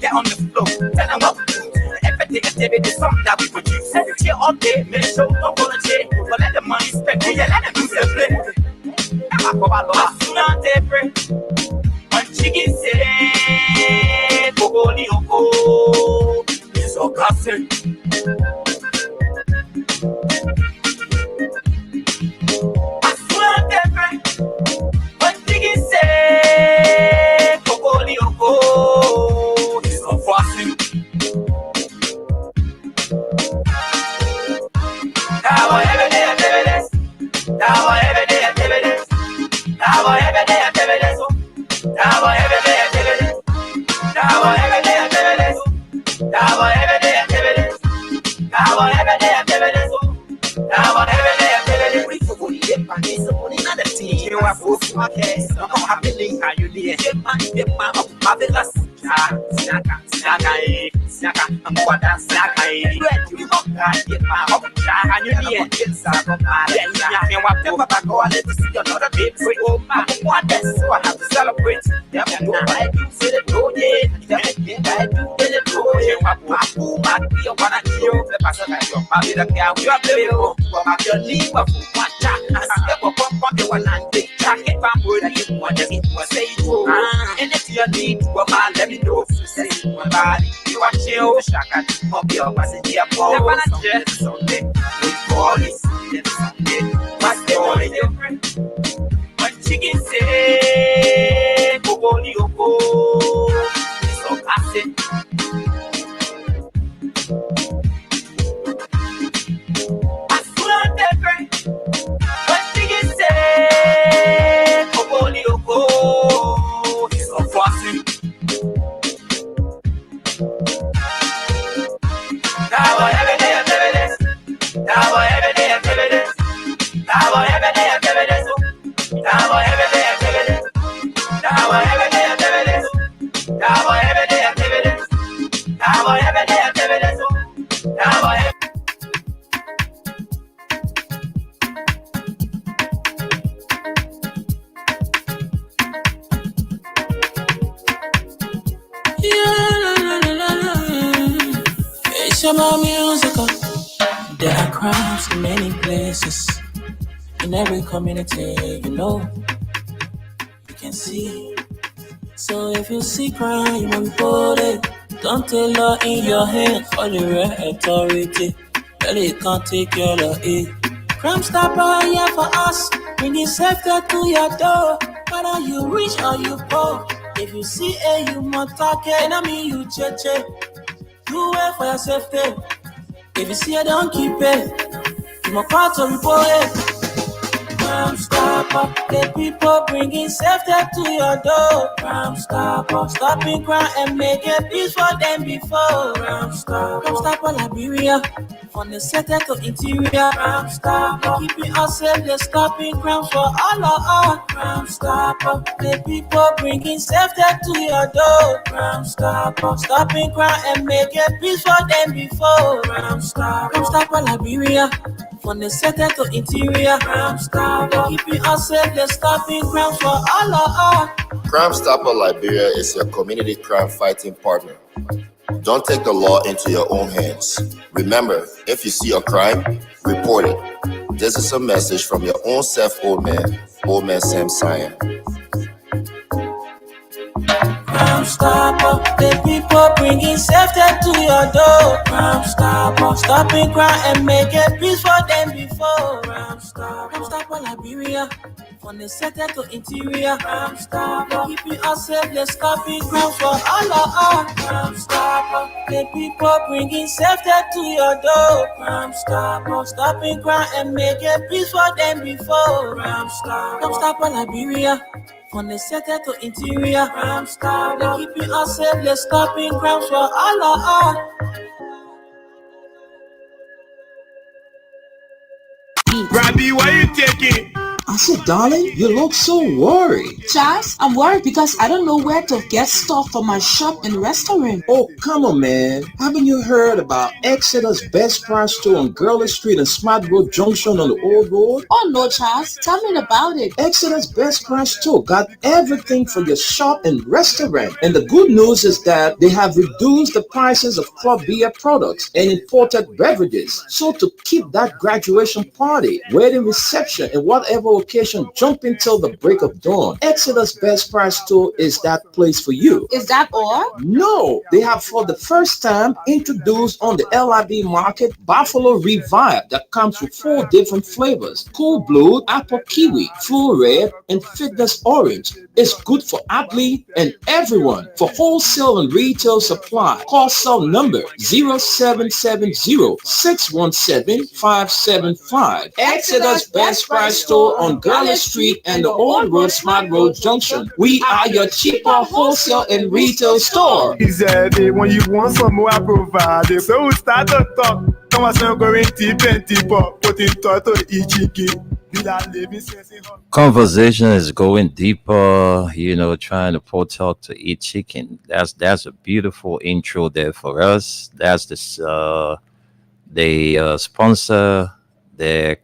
Get on the floor, tell them what we do. Everything activity, something that we produce. Cheer all day, make sure don't volunteer. But let the money spend, yeah, let them do their play. I'm a couple of not every one chicken say, Bogoli Oko, it's all classic. There are crimes in many places, in every community, you know, you can see. So if you see crime, you won't report it. Don't take law in your hands for the real authority. Really can't take care of it. Crime stopper here for us, bringing safety to your door. Whether you rich or you poor, if you see a human talking, I mean you cheche. Do it for your safety. If you see it, don't keep it. You must call to report it. Crime stopper, the people bringing safety to your door. Crime stopper, stopping crime and making peace for them before. Crime stopper, Liberia, from the center to interior. Crime stopper, keeping us safe, they're stopping crimes for all of us. Crime stopper, the people bringing safety to your door. Crime stopper, stopping crime and making peace for them before. Crime stopper, Liberia, from the center to interior. Crime stopper, keeping us safe, they're stopping crimes for all of us. Crime Stopper Liberia is your community crime fighting partner. Don't take the law into your own hands. Remember, if you see a crime, report it. This is a message from your own self, Old Man Sam Cyan. Crime stopper, the people bringing safety to your door. Crime stopper, stopping crime and making peace for them before. Crime stopper, Liberia, from the center to interior. Crime stopper, keeping us safe, they're stopping crimes for all of us. Crime stopper, the people bringing safety to your door. Crime stopper, stopping crime and making peace for them before. Crime stopper, Liberia, from the center to interior. Crime stopper, keeping us safe, they're stopping crimes for all of us. Robbie, why you taking? I said, darling, you look so worried. Charles, I'm worried because I don't know where to get stuff for my shop and restaurant. Oh, come on, man. Haven't you heard about Exeter's Best Price store on Gurley Street and Smart Road Junction on the Old Road? Oh no, Charles, tell me about it. Exeter's Best Price store got everything for your shop and restaurant. And the good news is that they have reduced the prices of club beer products and imported beverages. So to keep that graduation party, wedding reception, and whatever occasion jumping till the break of dawn, Exeter's Best Price store is that place for you. Is that all? No, they have for the first time introduced on the LIB market Buffalo Revive that comes with 4 different flavors: Cool Blue, Apple Kiwi, Full Red, and Fitness Orange. It's good for athlete and everyone. For wholesale and retail supply, call cell number 0770-617-575. Exeter's Best Price store on Garland Street and the Old Road Smart Road Junction. We are your cheaper wholesale and retail store. He said, when you want some more, I provide it. So we start to talk. Come on, so going deep and deeper. Put it to each chicken. Conversation is going deeper, trying to pour talk to eat chicken. That's a beautiful intro there for us. That's this they sponsor the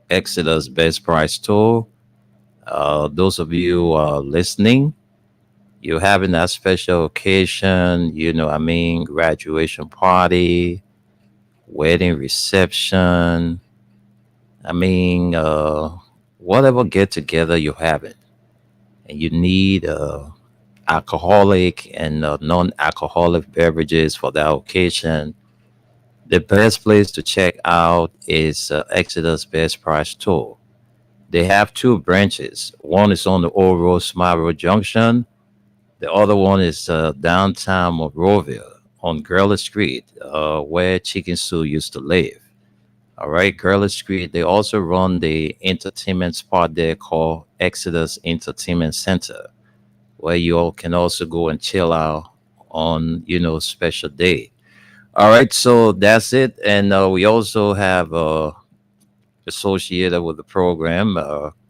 Exodus Best Price Tour. Those of you listening, you're having that special occasion, graduation party, wedding reception. I mean, whatever get together you're having, and you need alcoholic and non-alcoholic beverages for that occasion. The best place to check out is Exodus Best Price Tour. They have 2 branches. One is on the Old Road, Smart Road Junction. The other one is downtown Monrovia on Gurley Street, where Chicken Sue used to live. All right, Gurley Street. They also run the entertainment spot there called Exodus Entertainment Center, where you all can also go and chill out on, special day. All right, so that's it. And we also have associated with the program,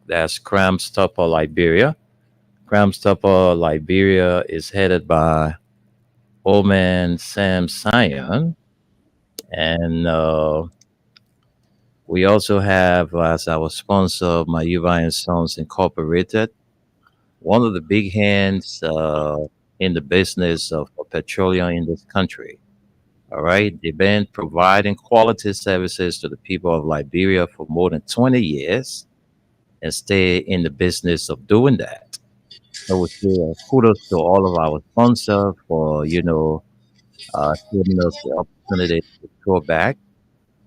that's Cram Stopper Liberia. Cram Stopper Liberia is headed by old man Sam Sion. And we also have as our sponsor, Mayuva and Sons Incorporated, one of the big hands in the business of petroleum in this country. All right. They've been providing quality services to the people of Liberia for more than 20 years and stay in the business of doing that. So we say kudos to all of our sponsors for, giving us the opportunity to go back.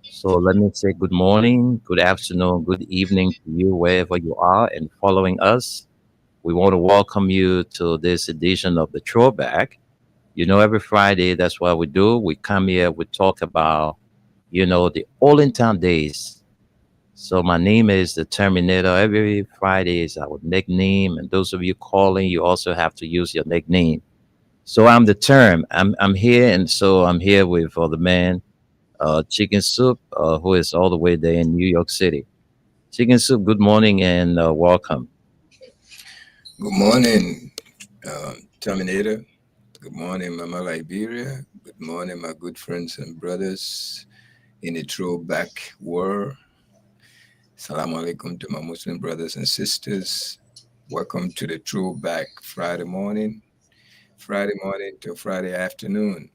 So let me say good morning, good afternoon, good evening to you wherever you are and following us. We want to welcome you to this edition of the Throwback. Every Friday, that's what we do. We come here, we talk about, the olden town days. So my name is the Terminator. Every Friday is our nickname. And those of you calling, you also have to use your nickname. So I'm the term. I'm here, and so I'm here with the man, Chicken Soup, who is all the way there in New York City. Chicken Soup, good morning and welcome. Good morning, Terminator. Good morning, Mama Liberia. Good morning, my good friends and brothers in the throwback world. Assalamu alaikum to my Muslim brothers and sisters. Welcome to the throwback Friday morning to Friday afternoon.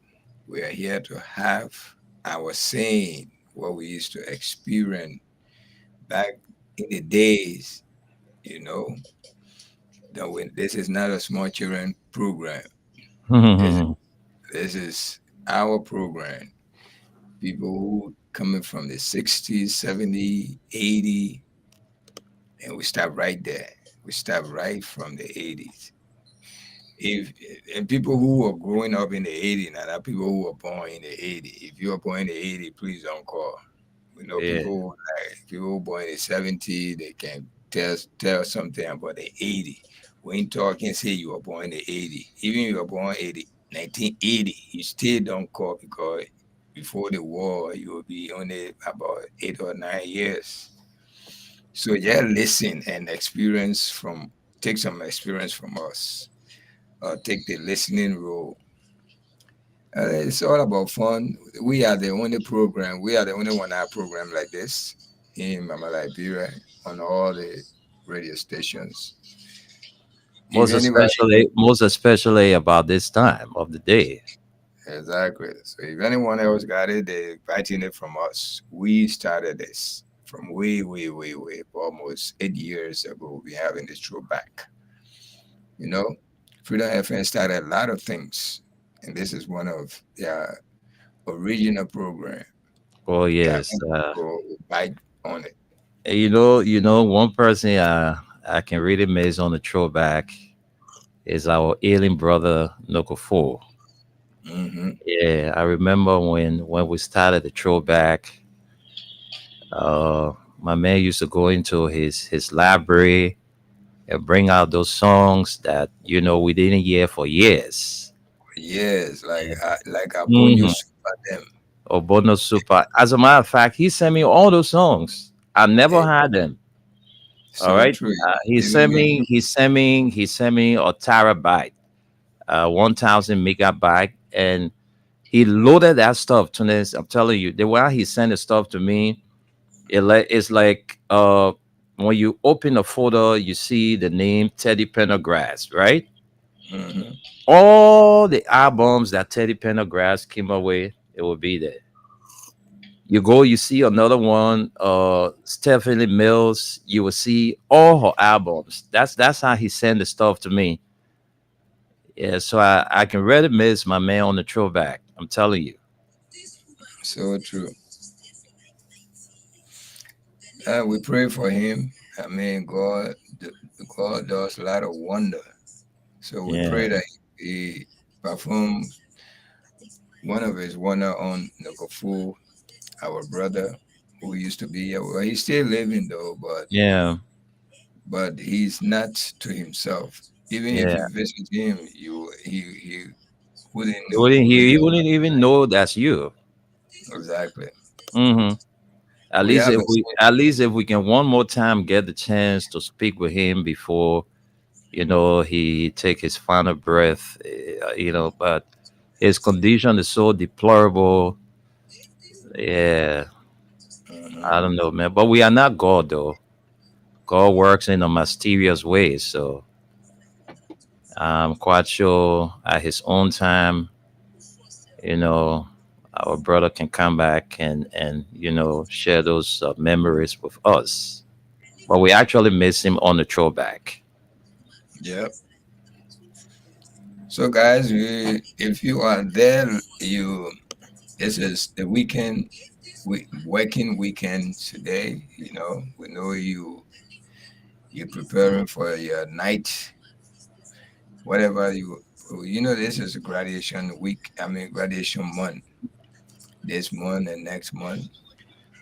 We are here to have our saying, what we used to experience back in the days, this is not a small children program. This, this is our program. People who coming from the 60s, 70s, 80s, and we stop right there. We stop right from the 80s. If and people who are growing up in the 80s, not people who were born in the 80s. If you are born in the 80s, please don't call. We know Yeah. people who born in the 70s, they can tell something about the 80s. We ain't talking say you were born in the 80s. Even if you were born in 1980, you still don't call because before the war, you will be only about 8 or 9 years. So yeah, listen and experience from take some experience from us. Take the listening role. It's all about fun. We are the only program. We are the only one hour program like this in Mama Liberia on all the radio stations. If anybody, Most especially about this time of the day. exactly. So if anyone else got it, they're inviting it from us. We started this from way, way, way, way, almost 8 years ago. We having this throwback. You know, Freedom FM started a lot of things, and this is one of their original program Oh that yes. when people bite on it. One person I can really miss on the throwback is our ailing brother Nokofo. Hmm. Yeah, I remember when we started the throwback. Uh, my man used to go into his library and bring out those songs that we didn't hear for years. Yes, like I bone you Mm-hmm. super them. Obono Super. As a matter of fact, he sent me all those songs. I never Eh, had them. All so right. true. He Even sent me. me. He sent me a terabyte, 1,000 megabyte, and he loaded that stuff to this. I'm telling you, the way he sent the stuff to me, it's like when you open a folder, you see the name Teddy Pendergrass, right? Hmm. All the albums that Teddy Pendergrass came up with, it will be there. You go, you see another one, Stephanie Mills. You will see all her albums. That's how he sent the stuff to me. Yeah, so I can really miss my man on the throwback. I'm telling you. So true. We pray for him. I mean, God does a lot of wonder. So we Yeah, pray that he perform one of his wonder on Nokofu, our brother who used to be here. Well, he's still living though, yeah, but he's not to himself. Even if yeah. you visit him, he wouldn't He wouldn't really he, he know wouldn't even know that's you. exactly. Hmm. At We least have if the we same. at least if we can one more time get the chance to speak with him before he take his final breath. But his condition is so deplorable. Yeah, Mhm. I don't know, man. But we are not God, though. God works in a mysterious way. So I'm quite sure at his own time, you know, our brother can come back and share those memories with us. But we actually miss him on the throwback. Yep. So guys, if you are there, this is the weekend, working weekend today. We know you're preparing for your night, whatever this is a graduation week. I mean graduation month. This month and next month,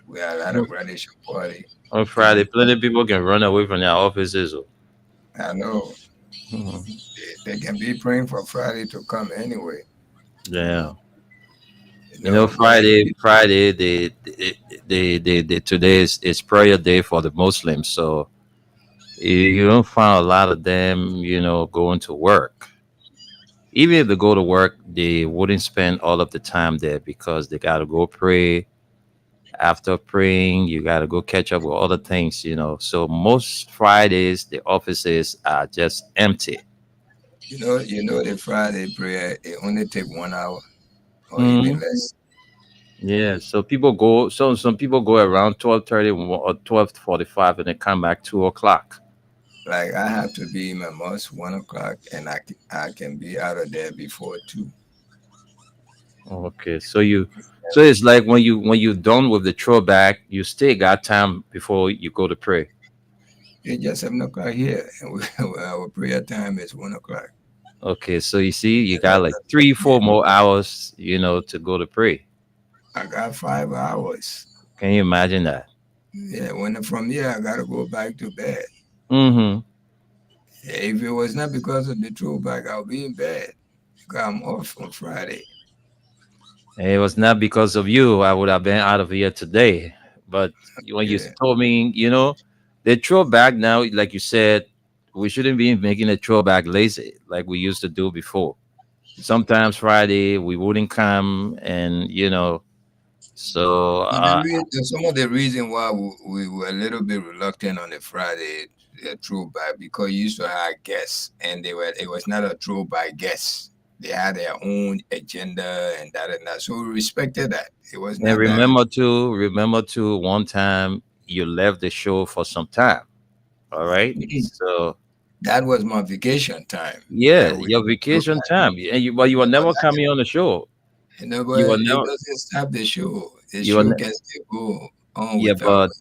we have a lot of graduation party On taking Friday, plenty of place. people can run away from their offices. I know Mhm. they can be praying for Friday to come anyway. You Yeah. know, but Friday, today is prayer day for the Muslims. So you don't find a lot of them, going to work. Even if they go to work, they wouldn't spend all of the time there because they got to go pray. After praying, you got to go catch up with other things. So most Fridays, the offices are just empty. the Friday prayer it only take 1 hour or even Mhm. less. Yeah, so people go. So some people go around 12:30 or 12:45, and they come back 2 o'clock. Like I have to be in my mosque 1 o'clock, and I can be out of there before 2. Okay, so it's like when you done with the throwback, you still got time before you go to pray. It's just 7 o'clock here, and our prayer time is 1 o'clock. Okay, so you see, you And got like three, yeah, 4 more hours, to go to pray. I got 5 hours. Can you imagine that? Yeah, when from here I gotta go back to bed. Mm-hmm. If it was not because of the throwback, I'll be in bed because I'm off on Friday. It was not because of you, I would have been out of here today. But when you Yeah. told me, The throwback now, like you said, we shouldn't be making a throwback lazy like we used to do before. Sometimes Friday we wouldn't come, and so Some of the reason why we were a little bit reluctant on the Friday throwback because you used to have guests, and it was not a throwback guest. They had their own agenda and that and that. So we respected that. It was and not that. remember too, one time you left the show for some time. All right, so That was my vacation time. yeah, That we your vacation time, and but you were but never coming on the show. You were but it never, doesn't stop the show. The you were, show gets to go on yeah, without. but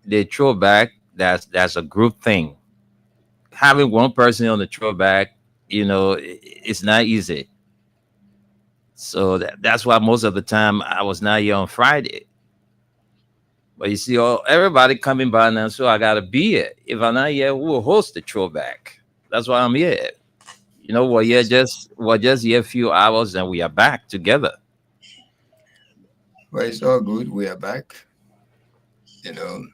the throwback, that's a group thing. Having one person on the throwback, it's not easy. So that's why most of the time I was not here on Friday. But you see, everybody coming by now, so I gotta be here. If I'm not here, we'll host the throwback. That's why I'm here. We're just here a few hours, and we are back together. But it's all good. We are back. You know.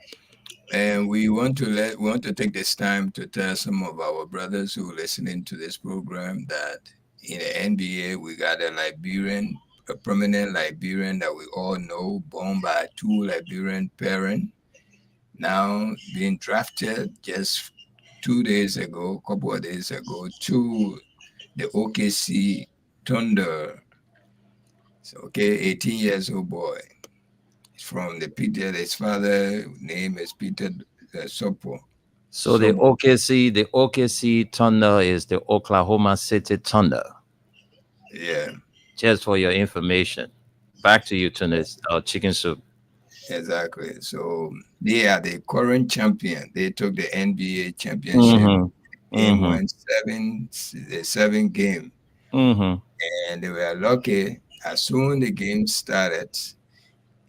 And we want to take this time to tell some of our brothers who are listening to this program that in the NBA we got a prominent Liberian that we all know, born by two Liberian parents, now being drafted just 2 days ago, a couple of days ago, to the OKC Thunder. So, okay, 18 years old boy. From the Peter, his father name is Peter Sopo. So the Sobo. OKC Thunder is the Oklahoma City Thunder. Yeah, Just for your information. Back to you, Tunis. Chicken soup. exactly. So they are the current champion. They took the NBA championship Mm-hmm. in Mm-hmm. the seven game, Mm-hmm. and they were lucky. As soon the game started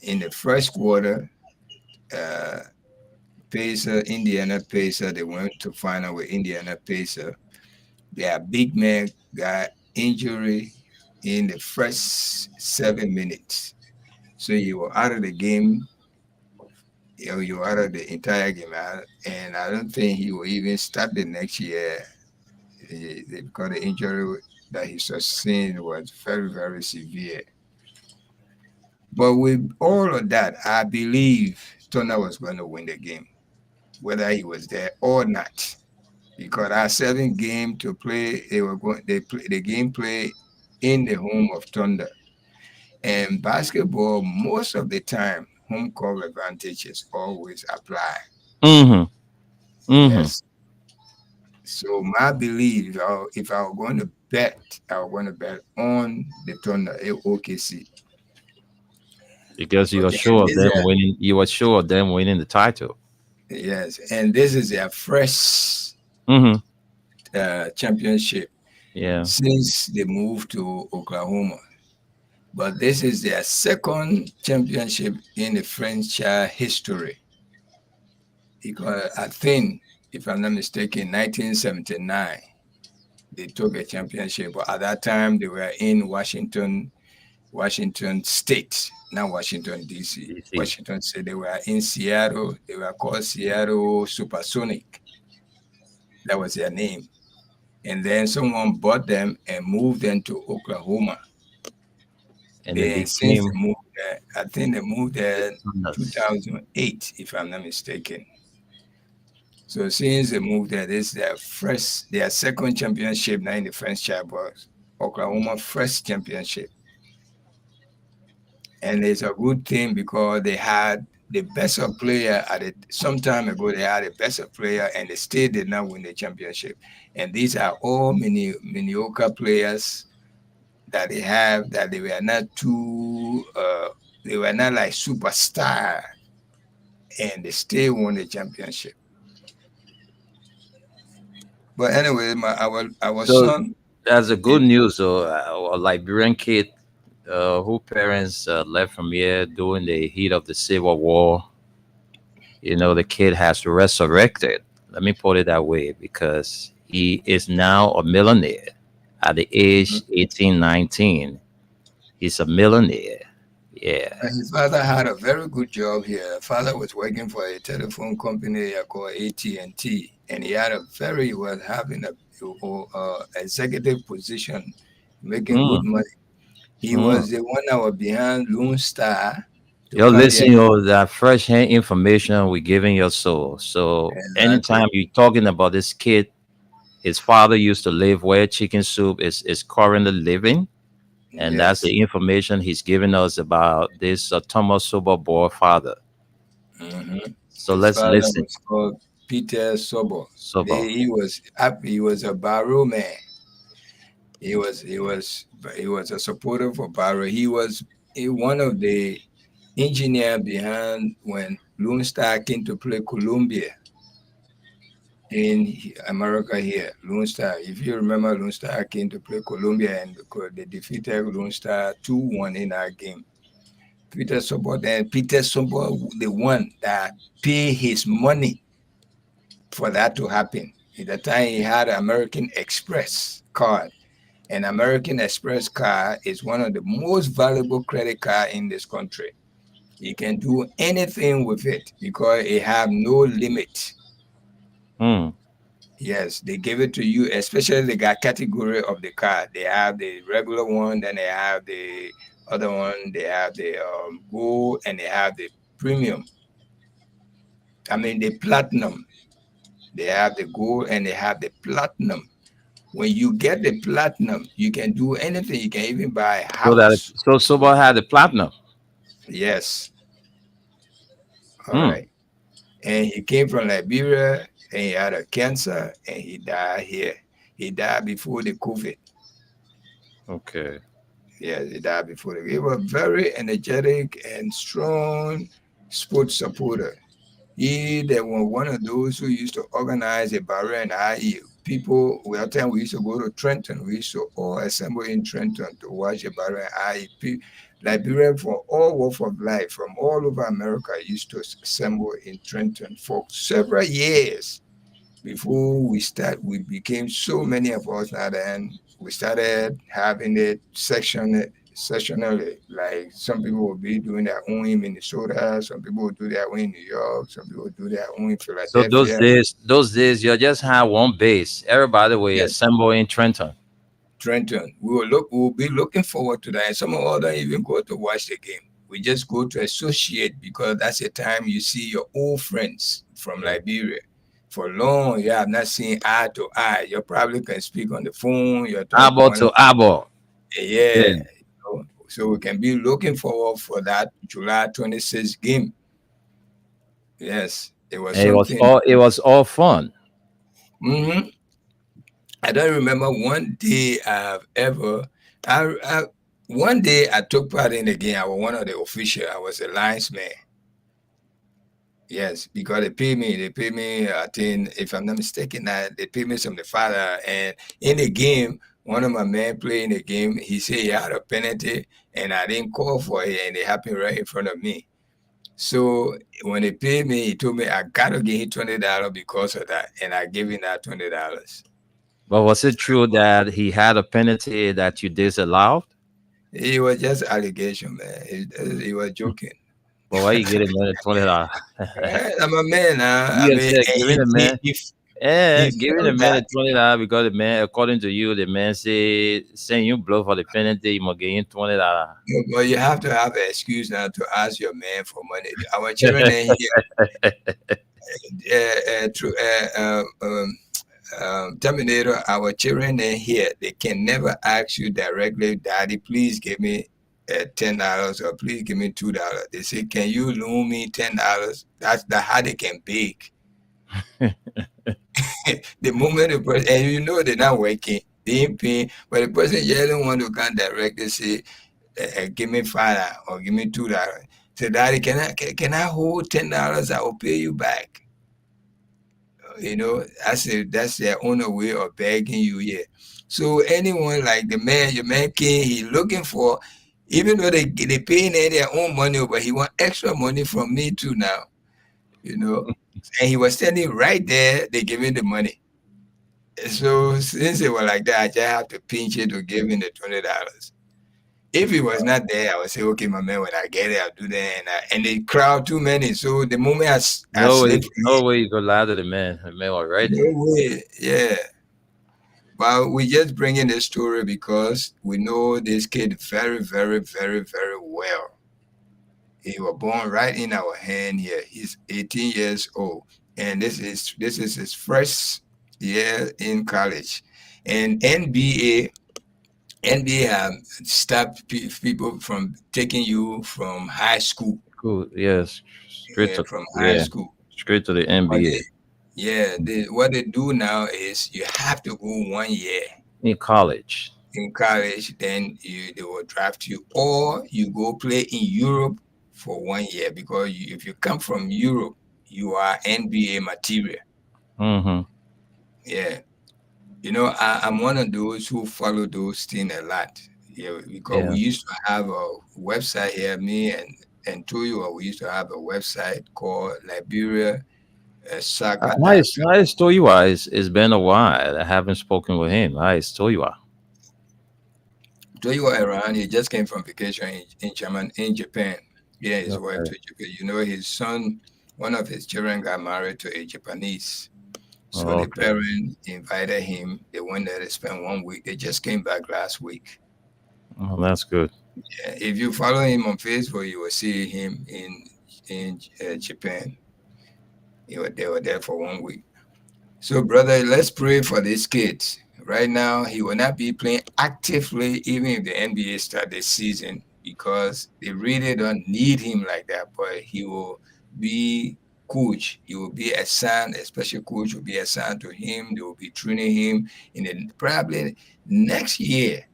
in the first quarter, uh, Indiana Pacer, they went to final with Indiana Pacer. Their big man got injury in the first 7 minutes. So you were out of the game. You were out of the entire game. And I don't think he will even start the next year because the injury that he sustained was very, very severe. But with all of that, I believe Turner was going to win the game, whether he was there or not. Because our seven game to play, they play the game play in the home of Thunder. And basketball, most of the time, home court advantages always apply. Mm-hmm. Mm-hmm. Yes. So my belief, if I were going to bet, I was going to bet on the Thunder, OKC. Because you are Okay, sure and of this them winning. You are sure of them winning the title. yes, and this is their fresh Mm-hmm. championship Yeah. since they moved to Oklahoma. But this is their second championship in the franchise history. Because I think, if I'm not mistaken, 1979, they took a championship. But at that time, they were in Washington State, not Washington, D.C. DC. Washington State, they were in Seattle. They were called Seattle Supersonic. That was their name. And then someone bought them and moved them to Oklahoma. And they And since became they moved there, I think they moved the there Thunders. 2008, if I'm not mistaken. So since they moved there, this is their second championship now in the franchise was Oklahoma first championship. And it's a good thing because they had the best of player at it some time ago. They had the best of player, and they still did not win the championship. And these are all mediocre players that they have that they were not too. They were not like superstar, and they still won the championship. But anyway, our So son that's a is good news. So a Liberian kid who parents left from here during the heat of the Civil War. The kid has resurrected. Let me put it that way because he is now a millionaire at the age 18, 19. He's a millionaire. Yeah. And his father had a very good job here. Father was working for a telephone company called AT&T, and he was having a executive position, making good Mm, money. He mm. was the one that was behind Lone Star to You're come here. listening to that fresh hand information we're giving your soul. So Exactly. anytime you're talking about this kid, his father used to live where chicken soup is currently living, and that's Yes. the information he's giving us about this Thomas Sober boy father. hmm So His let's father listen. was called Peter Sobo. Sober. He was a Barrow man. He was a supporter for Barrow. One of the engineer behind when Lone Star came to play Colombia in America here. Lone Star, if you remember, Lone Star came to play Colombia and they defeated Lone Star 2-1 in that game. Peter Sobot, the one that paid his money for that to happen. At the time, he had an American Express card. An American Express card is one of the most valuable credit card in this country. You can do anything with it because it have no limit. Hmm. Yes, they give it to you, especially they got category of the card. They have the regular one, then they have the other one, they have the gold, and they have the premium. I mean the platinum. They have the gold and they have the platinum. When you get the platinum, you can do anything. You can even buy a So that house. so Sober had the platinum. Yes. All Hmm. right. And he came from Liberia and he had a cancer and he died here. He died before the COVID. Okay. Yes, he died before the. He was very energetic and strong sports supporter. He they were one of those who used to organize a barrier and IE. People, well, time we used to go to Trenton. We used to all assemble in Trenton to watch a barrier and IE. Liberians from all walks of life, from all over America, used to assemble in Trenton for several years before we became so many of us now then we started having it sectionally. Like some people will be doing their own in Minnesota, some people will do their own in New York, some people will do their own in So those Philadelphia. days, those days, you just had one base. Everybody will Yes, assemble in Trenton. Trenton. We will be looking forward to that. And some of us don't even go to watch the game. We just go to associate because that's the time you see your old friends from Yeah. Liberia. For long, you have not seen eye to eye. You probably can speak on the phone. You talk Eyeball one. to eyeball. Yeah. Yeah. So we can be looking forward for that July 26th game. Yes, it was And something. it was all fun. hmm I don't remember one day I've ever. I one day I took part in the game. I was one of the officials. I was a linesman. Yes, because they pay me. They pay me. I think, if I'm not mistaken, they pay me from the father. And in the game, one of my men playing the game, he said he had a penalty, and I didn't call for it, and it happened right in front of me. So when they paid me, he told me I gotta give him $20 because of that, and I gave him that $20. But was it true that he had a penalty that you disallowed? It was just allegation, man. He was joking. But why you get a man $20? I'm a man now. I You mean, said giving a man, he giving a felt man that. a $20 because the man, according to you, the man say saying you blow for the penalty, you must give him $20. But you have to have an excuse now to ask your man for money. Our children in here, through Terminator, our children in here, they can never ask you directly, Daddy, please give me $10 or please give me $2. They say, can you loan me $10? That's how they can beg. The moment the person, and you know they're not working, they ain't paying, but the person just don't want to come directly say, give me $5 or give me $2. Say, Daddy, can I hold $10? I will pay you back. That's their own way of begging you here. So anyone like the man, your man king, he looking for, even though they paying their own money, but he want extra money from me too now, you know. And he was standing right there, they give him the money. So since they were like that, I just have to pinch it to give him the $20. If he was not there, I would say, okay, my man, when I get it, I'll do that. And the crowd too many. So the moment I No way, slip no way you go lie to the man. The man already. no way. Yeah. But we just bring in this story because we know this kid very, very, very, very well. He was born right in our hand here. He's 18 years old, and this is his first year in college. And NBA have stopped people from taking you from high school, Cool. Yes. Straight to from high yeah. school. Straight to the But NBA. they, yeah, what they do now is you have to go 1 year In college. in college, then they will draft you, or you go play in Europe for 1 year because if you come from Europe, you are NBA material. Mm-hmm. Yeah, I'm one of those who follow those things a lot. Yeah, because we Yeah. used to have a website here, me and Toyo, we used to have a website called Liberia Nice, Soccer.com. nice Toyua. It's been a while. I haven't spoken with him. Nice Toyua. Toyo around, he just came from vacation in Japan. Yeah, his wife Okay. to Japan. His son, one of his children got married to a Japanese. So the Okay. parents invited him. They went there to spend 1 week. They just came back last week. Oh, that's good. Yeah, if you follow him on Facebook, you will see him in Japan. They were there for 1 week. So, brother, let's pray for this kid. Right now, he will not be playing actively even if the NBA start this season because they really don't need him like that. But he will be coach. He will be assigned, a special coach will be assigned to him. They will be training him. And then probably next year,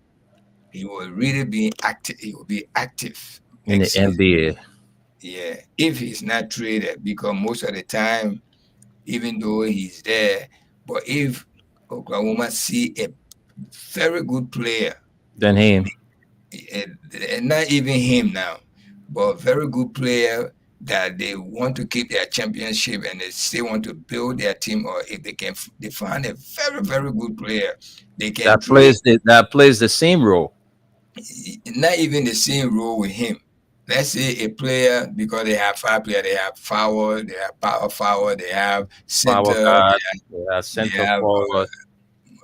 he will really be active. He will be active In the next season. NBA. Yeah. If he's not traded, because most of the time, even though he's there. But if Oklahoma see a very good player, Then him. and not even him now, but very good player that they want to keep their championship and they still want to build their team, or if they find a very, very good player, they can trade That plays the same role. not even the same role with him. Let's say a player, because they have five players, they have forward, they have power forward, they have Power center, guard. Yeah, they center have forward.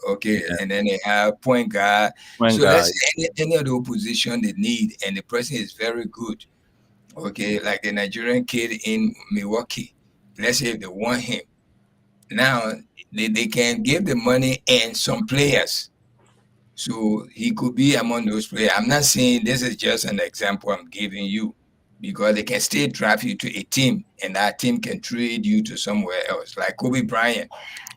okay, Yeah. and then they have point guard. Point So let's guard. say any of those position they need, and the person is very good. Okay, like the Nigerian kid in Milwaukee. Let's say if they want him now, they can give the money and some players. So he could be among those players. I'm not saying this is just an example I'm giving you because they can still draft you to a team and that team can trade you to somewhere else. Like Kobe Bryant.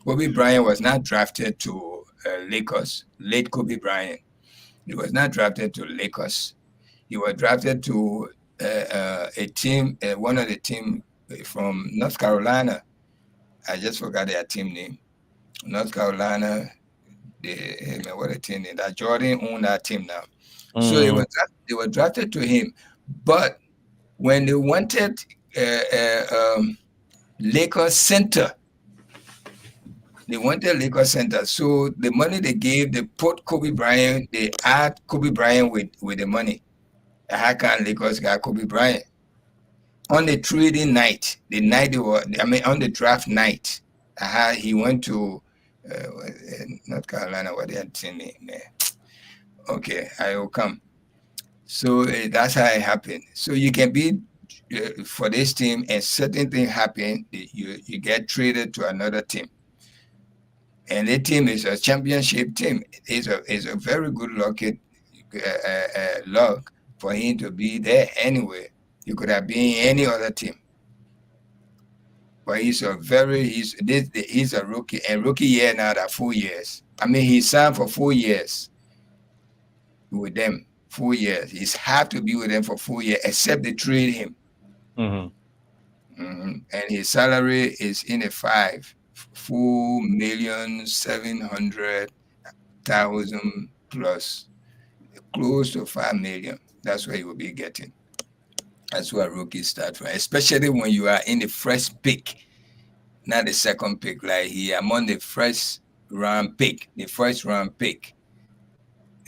Kobe Bryant was not drafted to Lakers. Late Kobe Bryant. He was not drafted to Lakers. He was drafted to a team, one of the team from North Carolina. I just forgot their team name. North Carolina. What a team name. That Jordan owned that team now. So Mm-hmm. they were drafted to him, but when they wanted Lakers center, they wanted Lakers center. So the money they gave, they put Kobe Bryant, they add Kobe Bryant with the money. How can Lakers got Kobe Bryant? On the trading night, the night they were, I mean, on the draft night, he went to North Carolina. What they had seen there? Okay, I will come. So that's how it happened. So you can be for this team, and certain thing happen, you get traded to another team, and the team is a championship team. It's a very good luck for him to be there anyway. He could have been any other team, but he's a rookie, and rookie year now that 4 years. I mean, he signed for 4 years with them. 4 years. He's have to be with them for 4 years, except they trade him. Mm-hmm. And his salary is in a 4,700,000 plus, close to 5 million. That's what he will be getting. That's where rookies start from, especially when you are in the first pick, not the second pick. Like he among the first round pick,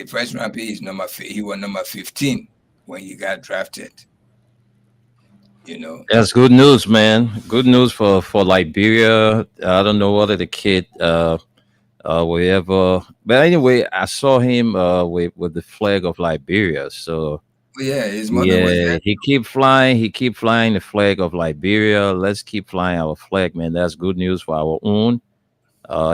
The first round pick is he was number 15 when he got drafted. You know. That's good news, man. Good news for Liberia. I don't know whether the kid will ever, but anyway, I saw him with the flag of Liberia. So But yeah, his mother was yeah, there. he keep flying. He keep flying the flag of Liberia. Let's keep flying our flag, man. That's good news for our own.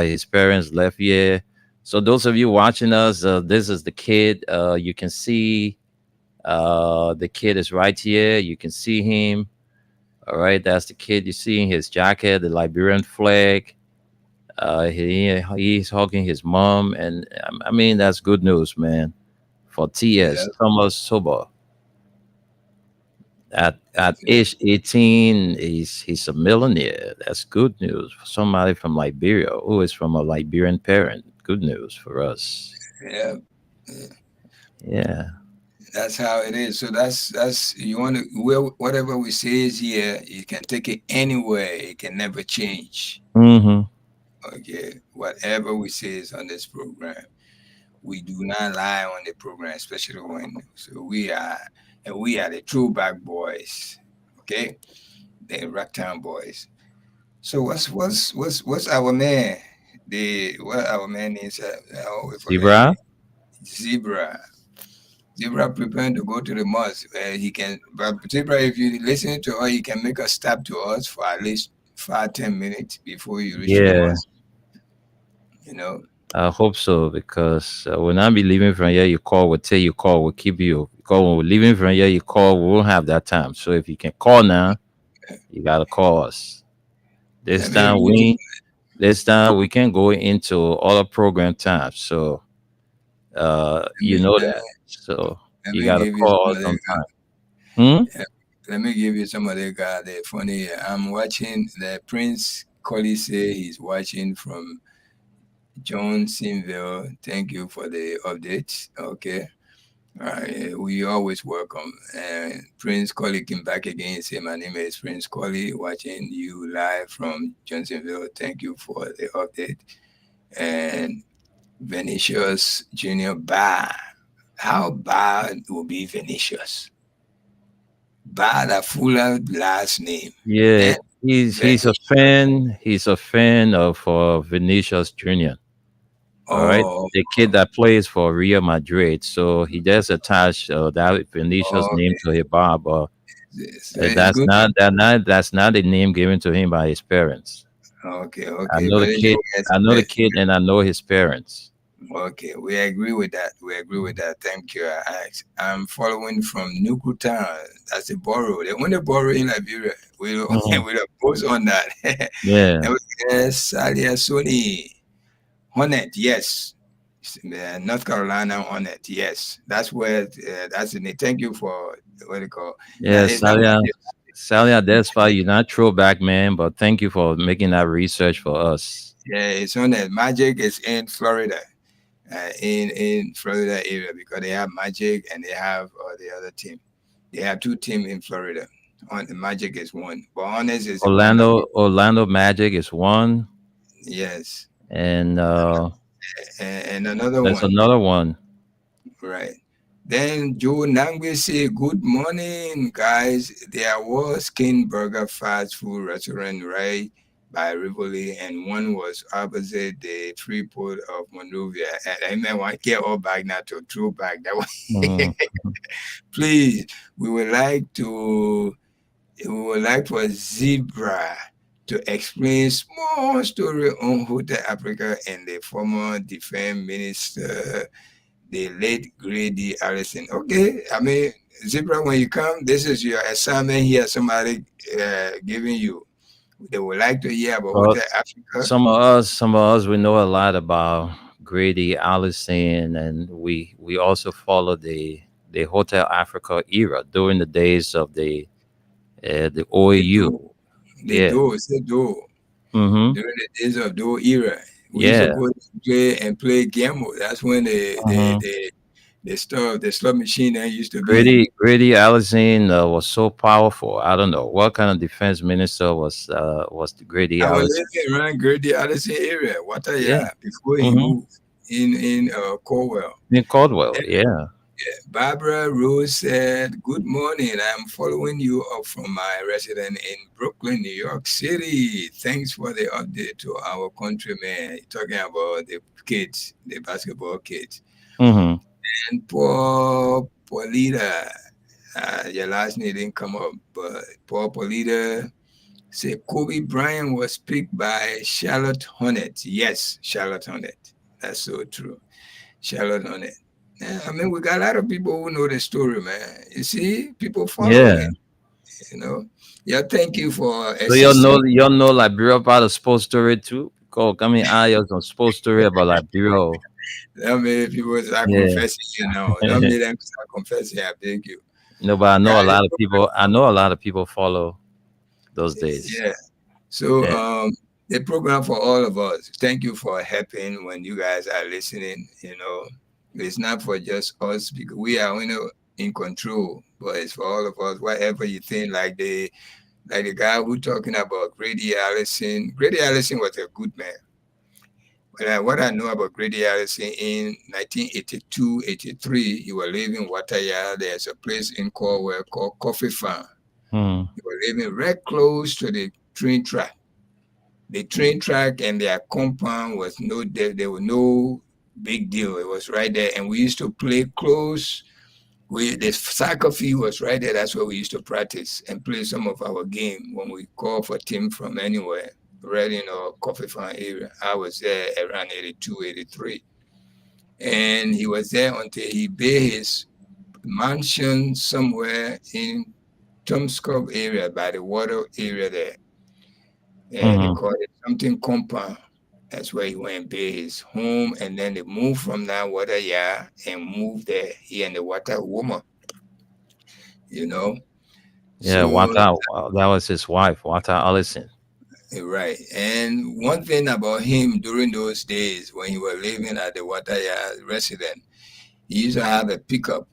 His parents left here. So those of you watching us, this is the kid. You can see the kid is right here. You can see him. All right, that's the kid. You see in his jacket, the Liberian flag. He's hugging his mom, and I mean that's good news, man. For Yeah, TS Thomas Sober at yeah, age 18, he's a millionaire. That's good news for somebody from Liberia who is from a Liberian parent. Good news for us. yeah. Yeah. That's how it is. So that's you want to whatever we say is here. You can take it anywhere. It can never change. Mm-hmm. Okay, whatever we say is on this program. We do not lie on the program, especially when so we are the throwback boys. Okay, the Rocktown boys. So what's our man? The what our man is? I always forget his Zebra. name. Zebra. Zebra preparing to go to the mosque. He can, but Zebra, if you listen to her, he can make a stop to us for at least 5-10 minutes before you reach to the Yeah. mosque. You know. I hope so because when I be leaving from here, you call. We'll tell you call. We'll keep you. Because when we're leaving from here, you call. We won't have that time. So if you can call now, you gotta call us. This Let me time read. we can go into other program times. So Let you me know let that. me So let you me gotta give you call some us of the sometime. Hmm? let me give you some of the guy. They're funny. I'm watching the Prince Collie say he's watching from Johnsonville. Thank you for the updates. Okay. We always welcome. And Prince Collie came back again. Say, my name is Prince Collie, watching you live from Johnsonville. Thank you for the update. And Venetius Junior Bar. How bad will be Venetius? Bad a fuller last name. Yeah, Then he's a Venetius. fan. He's a fan of Vinicius Junior. All right, Oh, the kid that plays for Real Madrid. So he just attached that Vinicius name okay. to his bar, but So it's that's good. not the name given to him by his parents. Okay, I okay. know the Venetius, kid. I know the kid, and I know his parents. okay, we agree with that. We agree with that. Thank you, Alex. I'm following from Nuku Town. That's a borough. The only borough in Liberia. We'll, Mhm. we'll post on that. Yeah, And we get Salia Sony. Hornet, yes. North Carolina Hornet, yes. That's where, that's in it. Thank you for what you call. Now, yeah, it's not Salia, my Salia. That's why you're not throwback, man. But thank you for making that research for us. yeah, it's Hornet. Magic is in Florida. In Florida area because they have Magic and they have the other team. They have two teams in Florida. On the Magic is one, but Honest is the one that Orlando Magic is one, yes, and and another there's one, another one. right? Then Joe Nangwe say, "Good morning, guys. There was King Burger fast food restaurant right by Rivoli, and one was opposite the Freeport of Monrovia. And I mean, I get all back now to throw back that one. Mhm. Please, we would like to we would like for Zebra to explain small story on Hotel Africa and the former defense minister, the late Grady Allison. Okay, I mean, Zebra, when you come, this is your assignment here. Somebody giving you. They would like to hear about But Hotel Africa. some of us, we know a lot about Grady Allison, and we also follow the Hotel Africa era during the days of the The OAU. do, the Yeah. do, it's the do. Mm-hmm. During the days of Do era, we used to Yeah. go and play gamble. That's when Mm-hmm. the slot machine that used to be. Grady Allison was so powerful. I don't know what kind of defense minister was the Grady I was Allison. living around Grady Allison area, Yeah. Wataya, before he Mm-hmm. moved. in Cornwall. In Caldwell, yeah. Barbara Rose said, "Good morning. I'm following you up from my residence in Brooklyn, New York City. Thanks for the update to our countrymen." Talking about the kids, the basketball kids. Mm-hmm. And poor Paulita, your last name didn't come up, but poor Paulita said Kobe Bryant was picked by Charlotte Hornets. Yes, Charlotte Hornet. That's so true. Charlotte Hornet. Yeah, I mean, we got a lot of people who know the story, man. You see, people Yeah. following, you know. Yeah, thank you for So assisting. you know Liberia about a sports story too? Go coming ayos on sports story about Liberia. Don't make people start Yeah. confessing, you know. Don't make them start confessing, I beg you. No, but I know a Guys, lot of people. I know a lot of people follow those days. yeah. So Yeah. the program for all of us. Thank you for helping when you guys are listening. It's not for just us because we are in control, but it's for all of us. Whatever you think, like the guy who talking about Grady Allison. Grady Allison was a good man. What I know about Grady Allison in 1982, 83, he was living in Wataya. There's a place in Cornwall called Coffee Farm. Hmm. He was living right close to the train track. The train track and their compound was there was no big deal. It was right there. And we used to play close. The soccer field was right there. That's where we used to practice and play some of our game when we call for team from anywhere, right in our Coffee Farm area. I was there around 82, 83. And he was there until he built his mansion somewhere in Tomskov area by the water area there. And they Hmm. call it something compound. That's where he went and built his home. And then they moved from that water yard and moved there. He and the water woman, you know. Yeah. So, That was his wife, Wata Allison. right. And one thing about him during those days when he was living at the water yard resident, he used to have a pickup.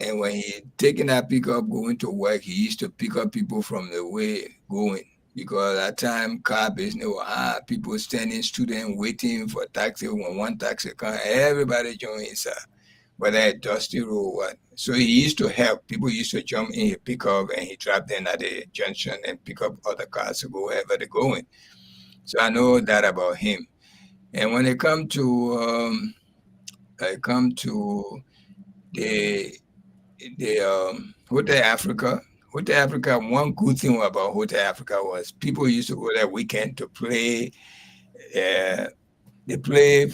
And when he taking that pickup going to work, he used to pick up people from the way going. Because at time car business was hard, people standing, student waiting for taxi. When one taxi come, everybody join inside, whether a dusty road or what. So he used to help. People used to jump in his pickup and he dropped them at the junction and pick up other cars to go wherever they're going. So I know that about him. And when it come to the Hotel Africa. Hotel Africa, one good thing about Hotel Africa was people used to go there weekend to play. Uh, they play,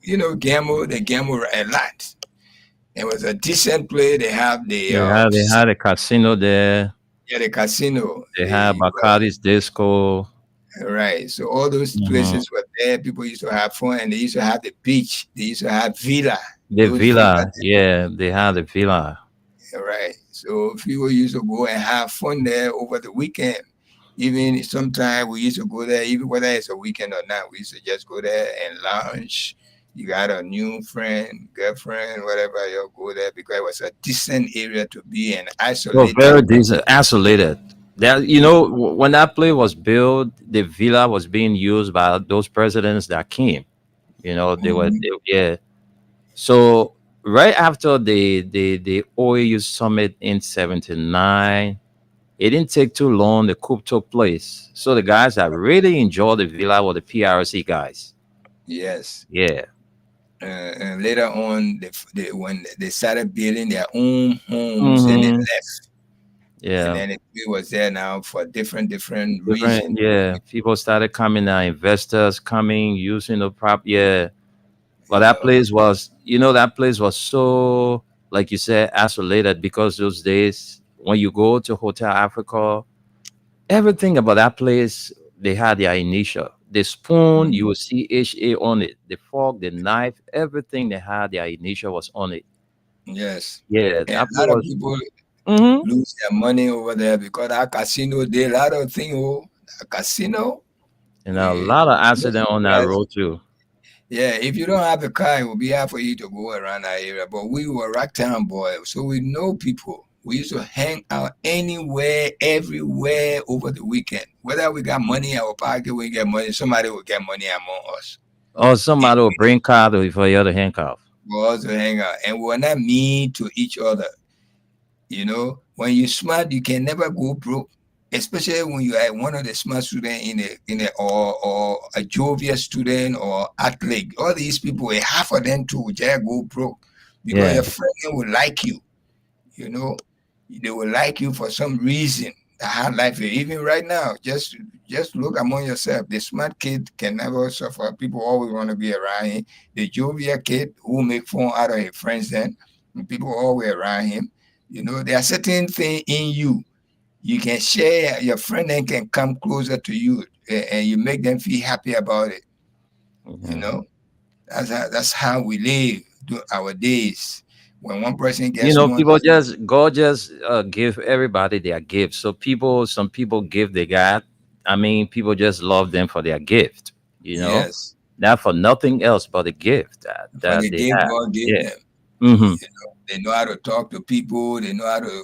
they gamble a lot. It was a decent play. They have They had a casino there. the casino. They had Bacardi's Disco. Right. So all those Hmm. places were there. People used to have fun, and they used to have the beach. They used to have villa. The Those villas. villa. Yeah, they had the villa. Right. So people used to go and have fun there over the weekend. Even sometimes we used to go there, even whether it's a weekend or not, we used to just go there and lounge. You got a new friend, girlfriend, whatever, you go there because it was a decent area to be and So isolated. very decent, isolated. That when that place was built, the villa was being used by those presidents that came. Mhm. Yeah. So right after the OAU summit in '79, it didn't take too long. The coup took place. So the guys that really enjoyed the villa were the PRC guys. Yes. Yeah. And later on, when they started building their own homes and they Hmm. left. And Yeah. then it was there now for different Different. reasons. Yeah. People started coming now. Investors coming, using the prop. Yeah. But You know. that place was so, like you said, isolated because those days when you go to Hotel Africa, everything about that place, they had their initial. The spoon, you Mhm. will see HA on it. The fork, the knife, everything they had, their initial was on it. Yes. Yeah, And that a place lot of was. people Hmm. lose their money over there because that casino did a lot of things. Oh, a casino, And a we lot of most accident on that surprised. road too. Yeah, if you don't have a car, it will be hard for you to go around that area. But we were Rocktown boy, so we know people. We used to hang out anywhere, everywhere over the weekend. Whether we got money in our pocket, we get money. Somebody will get money among us. Or somebody will bring card for you to handcuff. We also hang out, and we're not mean to each other. You know, when you smart, you can never go broke. Especially when you are one of the smart students in a or a jovial student or athlete. All these people, half of them too, just go broke because Yeah. your friend will like you. You know, they will like you for some reason. How life is. Even right now, just look among yourself. The smart kid can never suffer. People always want to be around him. The jovial kid who make fun out of his friends, then people always around him. You know, there are certain things in you you can share. Your friend then can come closer to you, and you make them feel happy about it. You Mhm. know, that's how we live our days. When one person gets more, People just God just give everybody their gift. So people, some people give they got. I mean, people just love them for their gift. You know, yes, not for nothing else but the gift for that the they gift have. God gave Yeah. them. Hmm. You know, they know how to talk to people. They know how to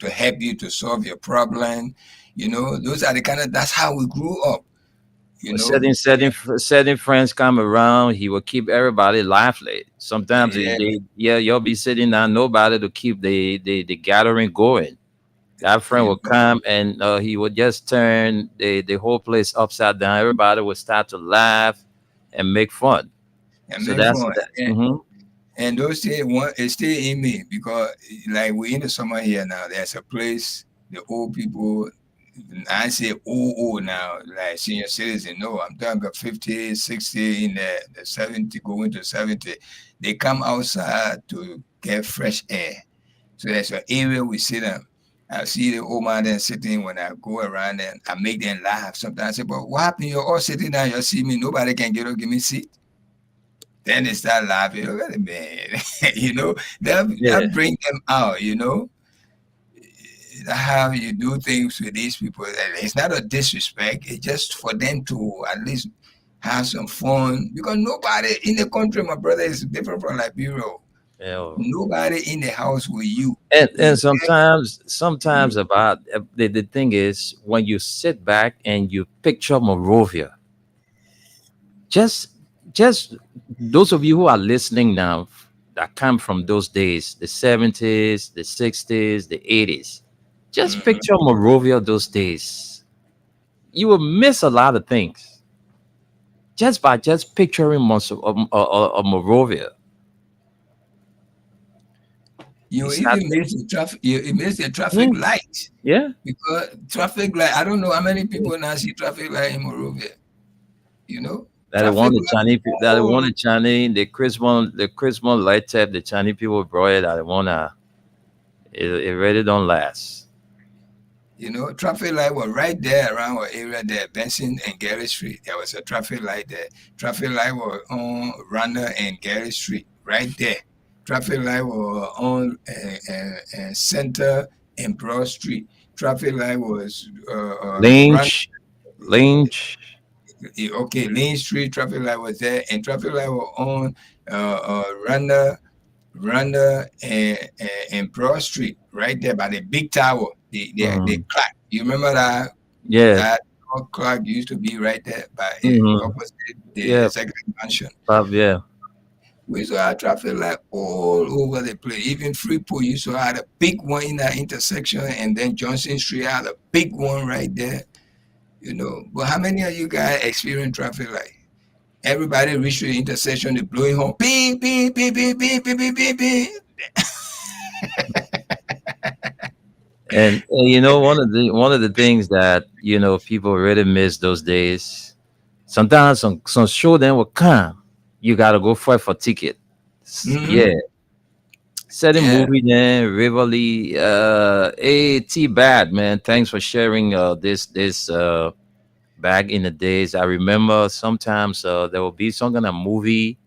help you to solve your problem. You know, those are the kind of that's how we grew up. You know, Setting friends come around, he will keep everybody lively. Sometimes yeah, yeah, you'll be sitting down, nobody to keep the gathering going. That friend you will know, come and he would just turn the whole place upside down. Everybody would start to laugh and make fun. and So make that's fun. that. Hmm. And those things one it's still in me because like we're in the summer here now. There's a place the old people I say old now, like senior citizen. No, I'm talking about 50, 60 in the 70 going to 70. They come outside to get fresh air. So there's an area we sit down. I see the old man then sitting when I go around and I make them laugh. Sometimes I say, but what happened? You're all sitting down, you see me, nobody can get up, give me a seat. Then they start laughing. Look at the man. That Yeah, bring them out, you know. How you do things with these people. And it's not a disrespect. It's just for them to at least have some fun. Because nobody in the country, my brother, is different from Liberia. yeah. Nobody in the house with you. And You sometimes about the thing is when you sit back and you picture Morovia, just just those of you who are listening now that come from those days, the 70s, the 60s, the 80s, just Mhm. picture Morovia those days. You will miss a lot of things just by just picturing Morovia. You It's not. even miss the traffic. You miss the Yeah, traffic light yeah. because traffic light. I don't know how many people now see traffic light in Monrovia. You know, That they traffic want the light Chinese, that they want all the Chinese, the Christmas light tap, the Chinese people brought it. That they wanna, it really don't last. You know, traffic light was right there around our area there, Benson and Gary Street. There was a traffic light there. Traffic light was on Randa and Gary Street, right there. Traffic light was on Center and Broad Street. Traffic light was Run. Lynch, Lynch. Okay, Lane Street. Traffic light was there, and traffic light was on Randa and Broad Street, right there by the big tower, the Mm, clock. You remember that yeah. that clock used to be right there by Hmm. opposite the Yeah. executive mansion. Yeah. We used to have traffic light all over the place. Even Freeport used to have a big one in that intersection, and then Johnson Street had a big one right there. You know, but how many of you guys experience traffic light? Everybody reach the intersection, they blowing horn, beep, beep, beep, beep, beep, beep, beep, beep, beep. And one of the things that people really miss those days. Sometimes some show then will come. You gotta go for ticket. Mm-hmm. Yeah. Setting Yeah. movie then Rivoli. Hey T Bad man, thanks for sharing this back in the days. I remember sometimes there will be some kind of movie.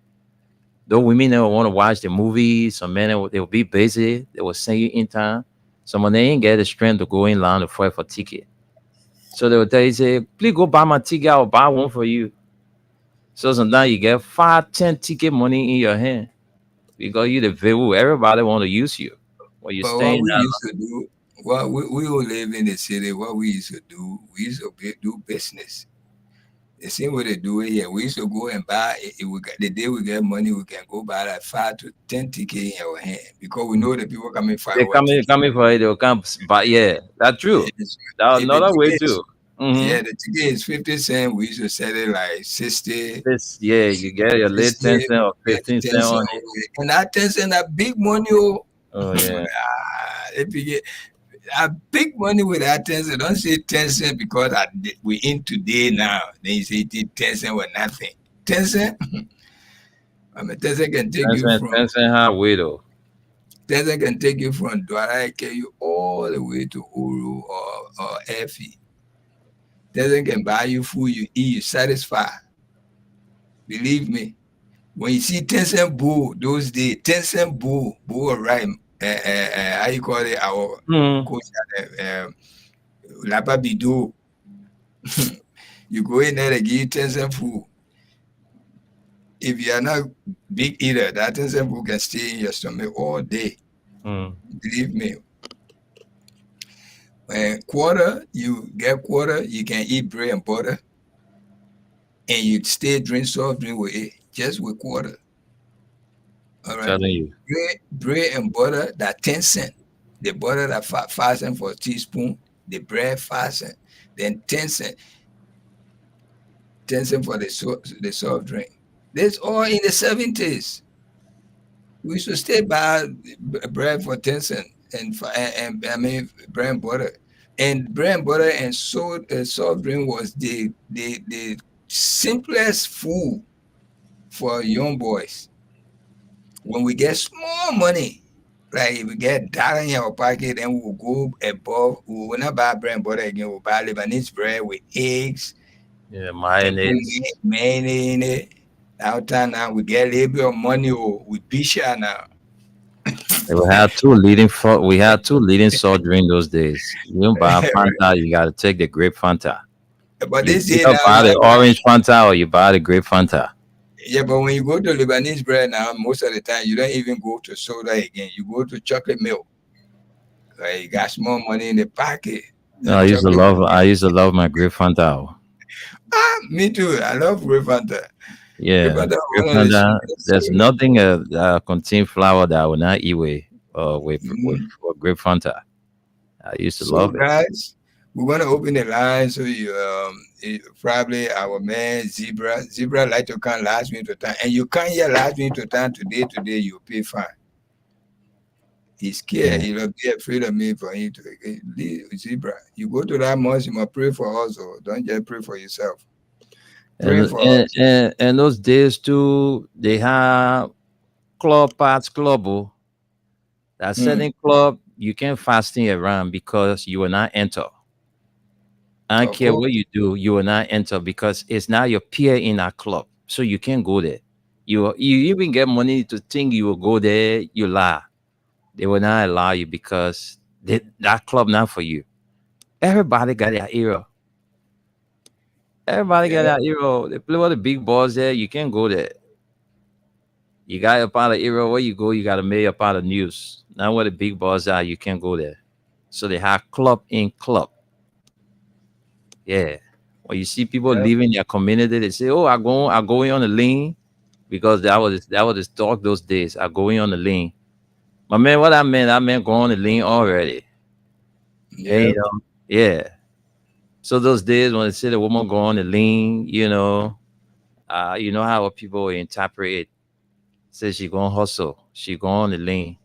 Though women never want to watch the movie, some men they will be busy. They will send you in time. Someone they ain't get the strength to go in line to fight for ticket. So they will tell you, say, please go buy my ticket, I'll buy one for you. So sometimes you get 5, 10 ticket money in your hand because you the view. Everybody want to use you when you're But what staying we down. used to do, what we who live in the city, what we used to do, we used to do business. The same way they do it here. We used to go and buy the day we get money, we can go buy like 5 to 10 tickets in our hand because we know the people coming They firework to coming for it. They'll come. But yeah, that's true. yes. That's If the another way ticket is too. Mm-hmm. yeah, the ticket is 50 cents. We used to sell it like 60, This, yeah, you get your late 10 cent or get 15 cent 10 cents on it. over it. And that 10 cents, that big money, oh. Oh yeah. If you get a big money with that 10 cents, don't say 10 cents because we in today now. Then you say 10 cents with nothing. 10 cents, I mean, 10 cents can take 10 you cent, from 10 cent hard way though. 10 cents can take you from Dwara, carry you all the way to Uru or Effie. 10 cents can buy you food, you eat, you satisfy. Believe me. When you see 10 cent bull those days, 10 cent bull right, how you call it, our Mm-hmm. coach Lapa Bido, you go in there, they give you 10 cent food. If you are not big eater, that 10 cent food can stay in your stomach all day. Mm. Believe me. When quarter, you get quarter, you can eat bread and butter, and you stay drink soft drink with it, just with quarter. All right. Telling you. Bread and butter, that 10 cent. The butter that 5 cent for a teaspoon, the bread 5 cent. Then 10 cent, 10 cent for the soft drink. That's all in the 70s. We used to stay buy bread for 10 cent and I mean bread and butter. And bread and butter and soft drink was the simplest food for young boys. When we get small money, like if we get dollar in our pocket, then we will go above. We will not buy bread and butter again. We'll buy Lebanese bread with eggs Yeah, and put mayonnaise. mayonnaise in it. Now we get a little bit of money with Bisha now. We had two leading soft drink those days. You don't buy Fanta, you gotta take the grape Fanta. But You this day either now, buy the orange Fanta or you buy the grape Fanta. yeah, but when you go to Lebanese bread now, most of the time you don't even go to soda again. You go to chocolate milk. Like you got small money in the pocket. No, Chocolate. I used to love my grape Fanta. Me too. I love grape Fanta. Grape Yeah, Fanta grape one of the Fanta. sweetest There's soda. nothing contain flour that I would not eat Mhm. with grape Fanta. I used to So, love it. guys, we're gonna open the line. So probably our man Zebra like to come last minute to time, and you can't hear last minute to time today. Today you pay fine. He's scared. Yeah. He'll be afraid of me for him to leave Zebra. You go to that mosque, you must pray for us. Or don't just pray for yourself. Pray And for and, us. and, and those days too, they have club parts club. Oh. That Mm, certain club you can't fasting around because you will not enter. I don't of care course, what you do, you will not enter because it's not your peer in that club. So you can't go there. You even get money to think you will go there, you lie. They will not allow you because that club not for you. Everybody got their hero. Everybody got yeah, their hero. They play with the big balls there. You can't go there. You got a part of hero. Where you go, you got to make a part of news. Now where the big balls are, you can't go there. So they have club in club. Yeah. When you see people yeah. leaving their community, they say, "Oh, I going on the lane," because that was his talk those days. I going on the lane. My man, what that man going on the lane already. And Yeah, yeah. So those days when they say the woman go on the lane, you know how people interpret it. Say she gonna hustle, she go on the lane.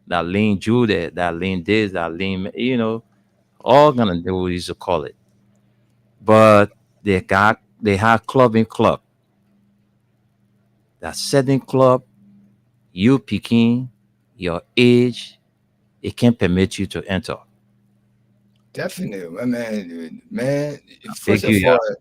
That lane Jew that lane this, that lane, all gonna do what we used to call it. But they have club in club. That setting club, you picking your age, it can permit you to enter. definitely, my man. Man, I first beg of you, all, yeah.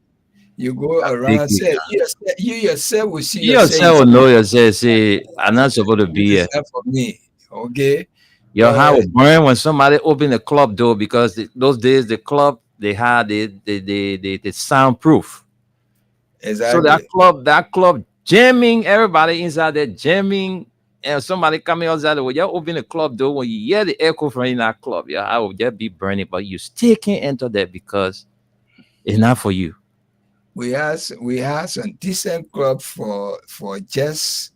you go I beg around, you, say yeah. you yourself will see You yourself. yourself will know yourself, say, I'm not supposed to be This is here. not for me. Okay, Your heart but will burn when somebody open the club door because those days the club they had the soundproof. So exactly, that club jamming, everybody inside there jamming, and somebody coming outside. When you open the club door, when you hear the echo from in that club, your heart will just be burning, but you still can't enter there because it's not for you. we had some decent club for just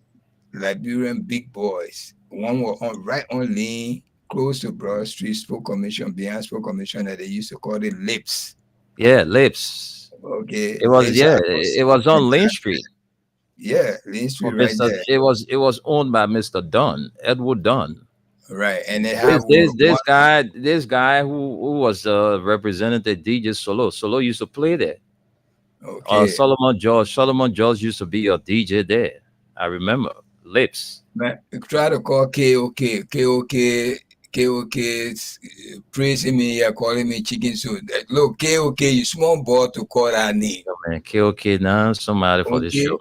Liberian big boys. One was on right on Lane, close to Broad Street, Sport Commission, behind Sport Commission, that they used to call it Lips. Yeah, Lips. Okay, It was Lips yeah, had it was on Lane Street. yeah, Lane Street For right Mr. there. It was owned by Mr. Dunn, Edward Dunn. Right. And they have This this one this guy this guy who was represented DJ Solo. Solo used to play there. okay. Solomon George used to be your DJ there. I remember Lips. Man, try to call KOK is, praising me, calling me chicken soup. Look, KOK, you small boy to call that name. Oh, man, KOK now somebody for the show.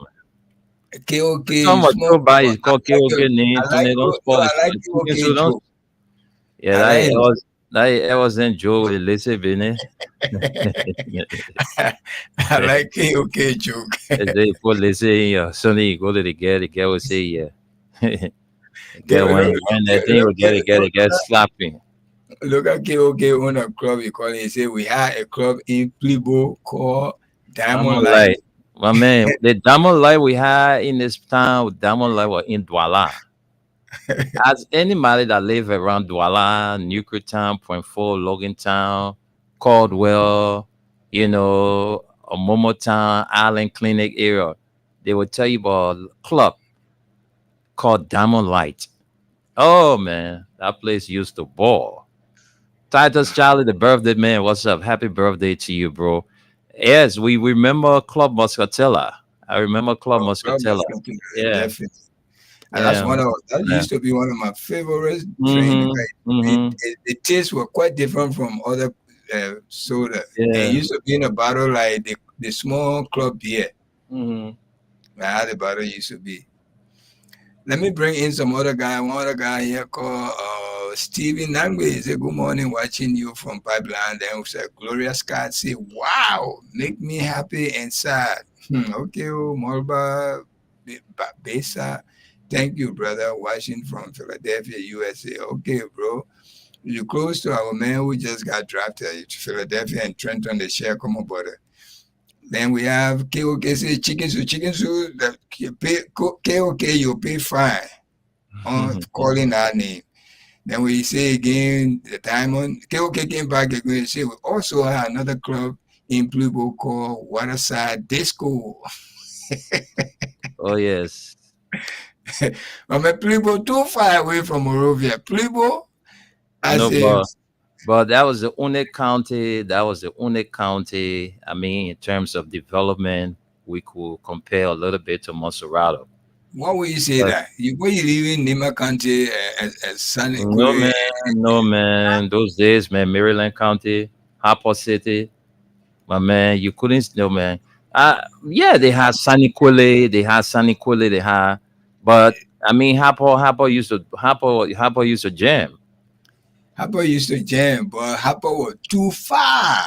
Okay, KOK, Some you of small Joe boy. by is called KOK name I like Tune don't no, spoil the I show. like Chicken KOK soup don't. joke. Yeah, I like that wasn't Joe with Lisa Bene. I like KOK joke. They put Lisa in your Sonny go to the girl will say yeah. The Yeah, girl when that thing will get slapping. look at KOK own a club. He call it. He say we had a club in Plibo called Diamond Diamond Light. Light. My man, the Diamond Light we had in this town, Diamond Light was in Douala. As anybody that live around Douala, Newcretown, Point Four, Logan Town, Caldwell, Momo Town, Island Clinic area, they will tell you about a club called Diamond Light. Oh man, that place used to ball. Titus Charlie, the birthday man, what's up? Happy birthday to you, bro. Yes, we remember Club Muscatella. I remember Club Oh, club Muscatella. is Yeah, definitely. And that's yeah, one of that yeah. used to be one of my favorite drinks Mm-hmm. because Mm-hmm. the tastes were quite different from other soda. And it Yeah. used to be in a bottle like the small club beer. Mm-hmm. How the bottle used to be. Let me bring in some other guy. One other guy here called Stevie Nangwe. He said, "Good morning, watching you from Pipeline." Then we said, Gloria Scott say, "Wow, make me happy and sad." Okay, oh, Molba Besa. Thank you, brother. Watching from Philadelphia, USA. Okay, bro. You're close to our man who just got drafted to Philadelphia and Trenton, the share common border. Then we have KOK say chicken soup. That you pay KOK, you pay fine on calling our name. Then we say again the diamond. KOK came back again and say we also have another club in Pluto called Waterside Disco. Oh yes. I'm a Pluto too far away from Morovia. Pluto, I No, say, but that was the only county. That was the only county. I mean, in terms of development, we could compare a little bit to Monserrado. what will you say But that? You where you live in Nima County as San no Equary, man, no man. Those days, man, Maryland County, Harper City, my man, you couldn't no man. Yeah, they had Sunny Quille, they had, but I mean, Harper used to jam. Harper used to jam, but Harper was too far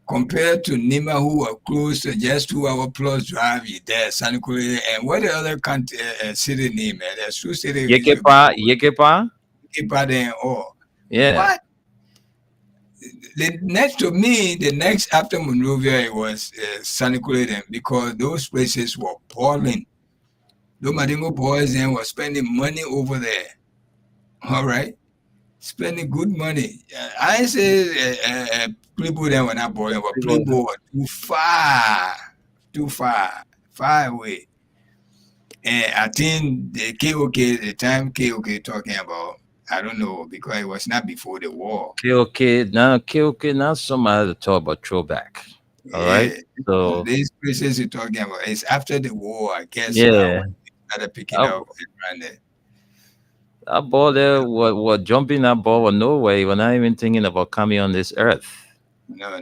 compared to Nima, who were close to just 2 hour plus drive. You there, San Equary, and what the other country city name? There's two cities used to be Yekepa, Cape and all. yeah. But the next to me, the next after Monrovia, it was San Equary then, because those places were balling. Those Madingo boys then were spending money over there. All right. Spending good money. I say Playboy then were not balling, but Playboy were too far away. And I think the KOK, the time KOK talking about, I don't know, because it was not before the war. KOK, now somebody to talk about throwback. All right. Yeah, So these places you're talking about, it's after the war, I guess, yeah, when they started picking that, up around there. that ball there, what jumping that ball was no way. We're not even thinking about coming on this earth. Yeah.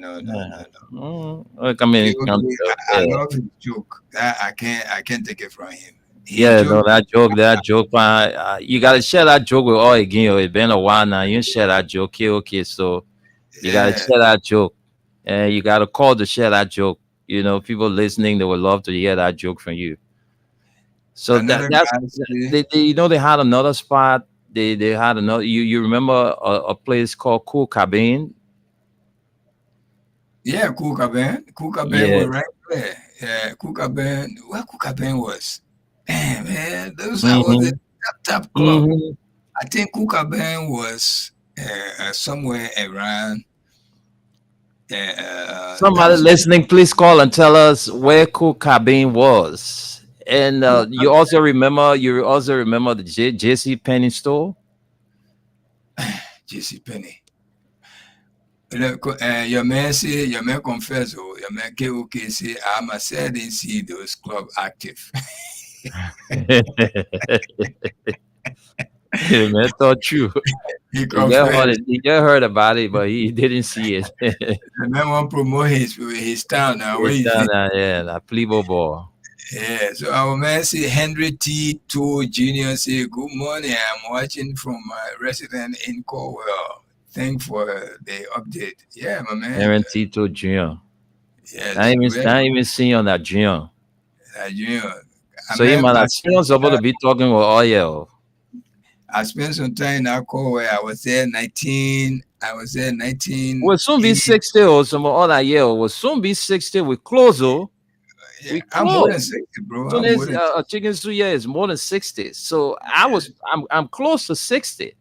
No. Like, I mean, I yeah. love his joke. That I can't take it from him. His Yeah, no, joke, that joke, man. You gotta share that joke with all again. It's been a while now. You share that joke, okay. So you gotta yeah. share that joke, and you gotta call to share that joke. People listening, they would love to hear that joke from you. So Another that's guy say, they had another spot. They had another. You remember a place called Cool Cabin? Yeah, Kuka Band Yeah. was right there. Yeah, Kuka Band. Where Kuka Band was? Damn, man, those I was Mm-hmm. a top club. Mm-hmm. I think Kuka Band was somewhere around. That Somebody was listening, please call and tell us where Cool Cabin was. And Kuka you also remember the JC Penny store? JC Penny. Your man confess, oh, your man KOK say, I'm a sad didn't see those club active. Man, thought you. He He confessed. just heard about it, but he didn't see it. The man want to promote his town now. What do It's you down think? there, yeah, that Plebo ball. Yeah, so our man say Henry T. 2 Jr. say, good morning. I'm watching from my resident in Cornwall. Thank for the update. Yeah, my man. Aaron Tito Jr. Yes, we're I ain't even seen on that Jr. Junior. I So he met might I have seen us about to be talking with oil. I spent some time in that Cornwall. I was there We'll soon be 1980. 60 or some other year. We'll soon be 60. We close, oh. Yeah, We I'm more close. than 60, bro. Soon I'm more as than chicken suya is more than 60. So I'm close to 60.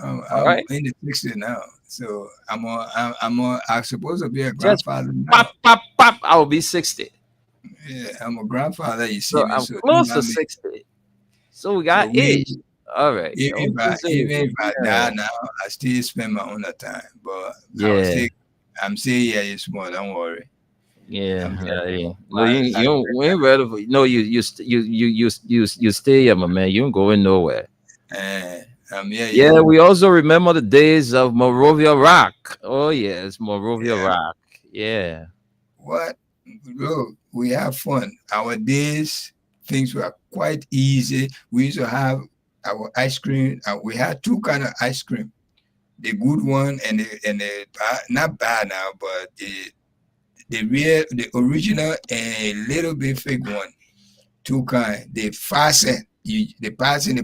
All I'm right. in the 60s now. So I'm supposed to be a Just grandfather now. pop, pop, pop. I'll be 60. Yeah, I'm a grandfather, you see So me. I'm So don't close to mind me. 60. So we So got age. All right. Don't you say even if I yeah. die now, I still spend my own time. But Yeah. I'm still here. You small. Don't worry. I'm Yeah, here. yeah. No, My, you don't. We ain't ready for. No, you stay here, my man. You ain't going nowhere. I'm here. Yeah, Yeah. we also remember the days of Morovia Rock. Oh yes, Morovia Yeah. Rock. Yeah. What? Look, we have fun. Our days, things were quite easy. We used to have our ice cream. We had two kind of ice cream. The good one and the not bad now, but the original and a little bit fake one. Two kind. They fasten. They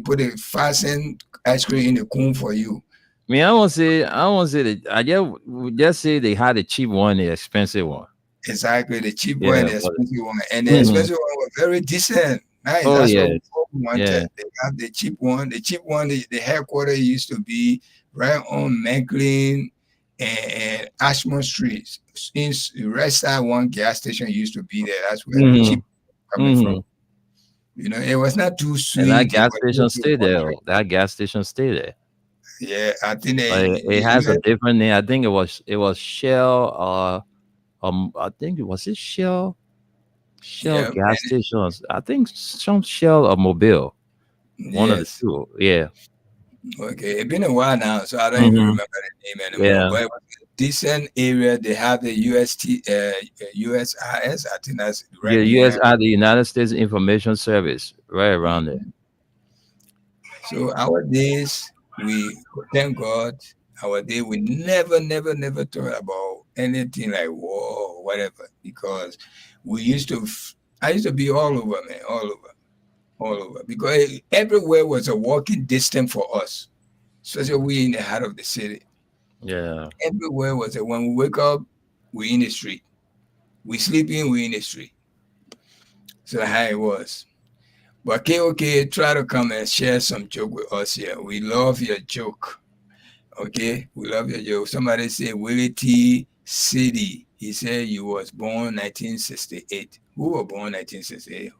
put the fasten ice cream in the cone for you. I mean, I won't say that. Just say they had a cheap one, the expensive one. Exactly, the cheap one and Yeah, the but expensive one. And the mhm. expensive one was very decent. Nice. Oh That's what yes, we yeah. wanted. They have the cheap one. The cheap one, the headquarters used to be right on McLean and Ashmore Street. In right side one gas station used to be there. That's where the Hmm. cheap coming from. Hmm. It was not too And that sweet. It gas was station just too stay there. moderate. Oh. That gas station stay there. Yeah, I think But it the has a US, different name. I think it was Shell. I think it was Shell yeah, gas stations. I think some Shell or Mobile. One of the yes. two. Yeah. Okay, it's been a while now, so I don't even Hmm. remember the name anymore. Yeah. But it was a decent area. They have the USIS. I think that's Yeah. right US behind. the United States Information Service, right around there. So our days, we thank God. Our day, we never thought about anything like war or whatever because we used to. I used to be all over, man, all over, because everywhere was a walking distance for us, especially we in the heart of the city. Yeah. Everywhere was a when we wake up, we in the street. We sleeping, we in the street. So that's how it was. But KOK try to come and share some joke with us here. We love your joke. Okay? We love your joke. Somebody say Willie T. City. He said you was born 1968. Who was born 1968?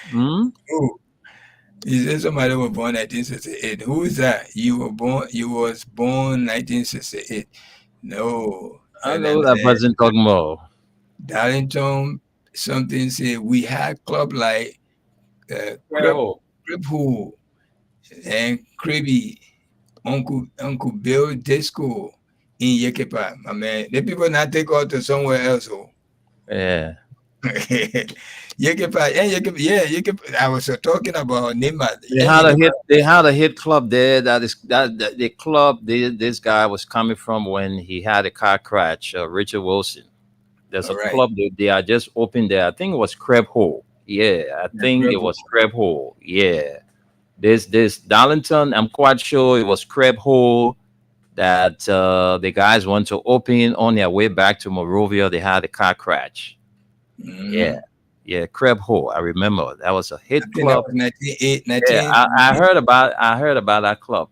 Hmm? Who? He said somebody was born 1968. Who is that? You was born 1968. No. I And know who then that person talking about. Darlington, something say we had club like Crip Hole and Cribby, Uncle Bill Disco in Yekepa. My man, the people not take out to somewhere else. Oh. Yeah. Yekepa, and Yekepa, yeah, Yekepa. I was talking about Nima They and had a Yekepa. hit. They had a hit club there. That the club. This guy was coming from when he had a car crash. Richard Wilson. There's All a right. club that they are just opened there. I think it was Crab Hole. Yeah, I Yeah, think it Crip Hole. was Crab Hole. Yeah. This Darlington. I'm quite sure it was Crab Hole. that the guys want to open on their way back to Monrovia. They had a car crash. Yeah, Mm-hmm. yeah, Crab Hole. I remember that was a I hit think that club. was 19, Yeah, 19, I heard about that club.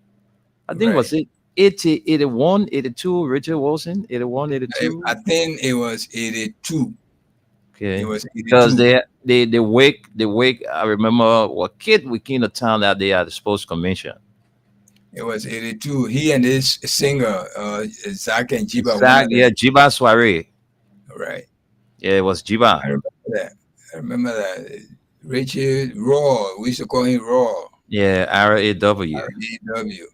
I think right. was it 80, 81, 82, Richard Wilson, 81, I 82. think it was 82. It Okay. was Because 82. they wake I remember what kid we came to town that day at the sports convention. It was 82. He and his singer, Zach and Jiba, one of Exactly. them. Yeah, Jiba Soiree. Right. Yeah, it was Jiba. I remember that. I remember that. Richard Raw. We used to call him Raw. Yeah, RAW. RDW.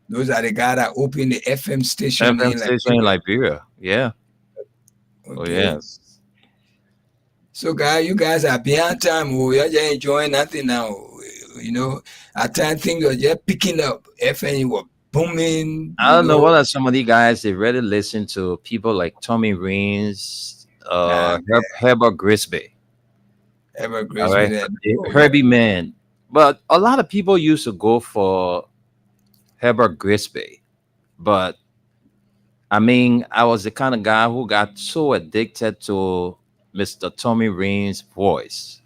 Those are the guys that opened the FM station FM in station in Liberia. Liberia. Yeah. Oh Okay. yes. So, guys, you guys are beyond time. Oh, you're just enjoying nothing now. You know, at times things are just picking up. FM was booming. I You don't know know, what are some of the guys they really listen to people like Tommy Rains, nah, Herbert Grisby. ever All grace me right. that. Oh, yeah. Herbie Man. But a lot of people used to go for Herbert Grisby. But I mean, I was the kind of guy who got so addicted to Mr. Tommy Rain's voice.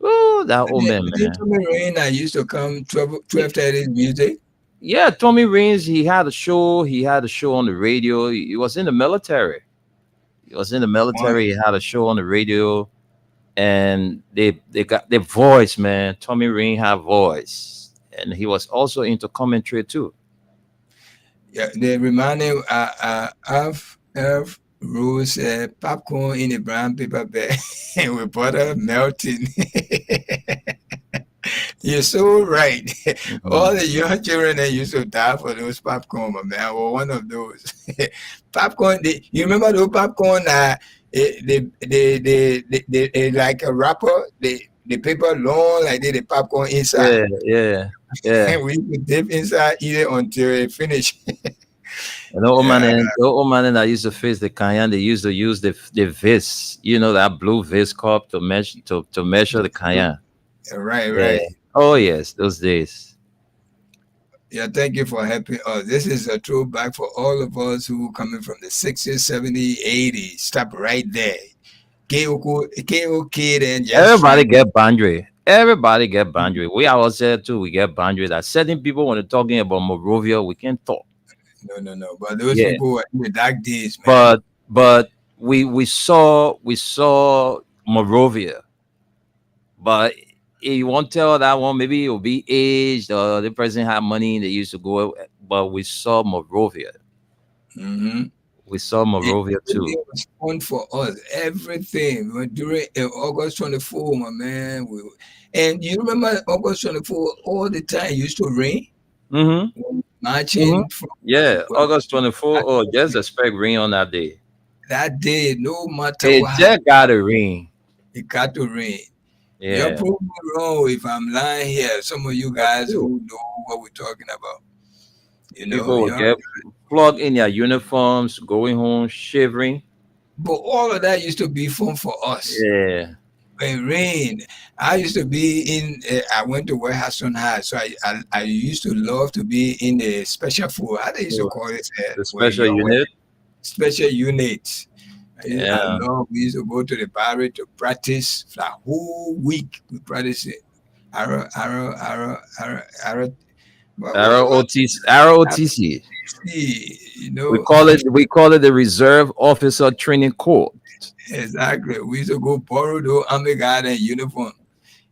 Oh, that old man, I think man. Tommy Rain, I used to come 12:30 music. Yeah, Tommy Rains, he had a show. He had a show on the radio. He was in the military. He was in the Oh, military. He had a show on the radio. And they got their voice, man. Tommy Rain had voice. And he was also into commentary too. yeah, they reminded of Rose popcorn in a brown paper bag with butter melting. You're so right. All Mhm. the young children that used to die for those popcorn, my man, were one of those. Popcorn, you remember those popcorn? Like a wrapper, the paper long, like they the popcorn inside. Yeah, yeah, yeah. And we could dip inside, eat it until it finished. And the old man Yeah, and the old man that used to face the cayenne, they used to use the vis, that blue vis cup to measure the cayenne. right, Yeah. right. Oh yes, those days. Yeah, thank you for helping us. This is a throwback for all of us who coming from the 60s, 70s, 80s. Stop right there. KO kid and just Everybody trying. get boundary. Everybody get boundary. We ourselves too. We get boundary. That certain people when they're talking about Morovia, we can talk. No, no, no. But those Yeah, people were in the dark days, man. but we saw Morovia. But you won't tell that one. Maybe it'll be aged or the person had money. They used to go. But we saw Morovia. Mm-hmm. We saw Morovia too. Everything was fun for us. Everything. During August 24, my man. And you remember August 24 all the time it used to rain? Mm-hmm. Mm-hmm. Marching from Yeah, well, August 24. Oh, just expect rain on that day. that day, no matter It what happened, just got to rain. it got to rain. You're Yeah, probably wrong if I'm lying here. Some of you that's guys true. who know what we're talking about. People will You're, get plugged in their uniforms, going home shivering. but all of that used to be fun for us. Yeah. When rain, I used to be in. I went to Western High, so I used to love to be in the special food. How they used to So call it the when special you're with unit. special units. I Yeah. love. We used to go to the barracks to practice for a whole week. We practice it. Arrow. What ROTC. see? We call it the Reserve Officer Training Corps. Exactly. We used to go borrow the army guard and uniform,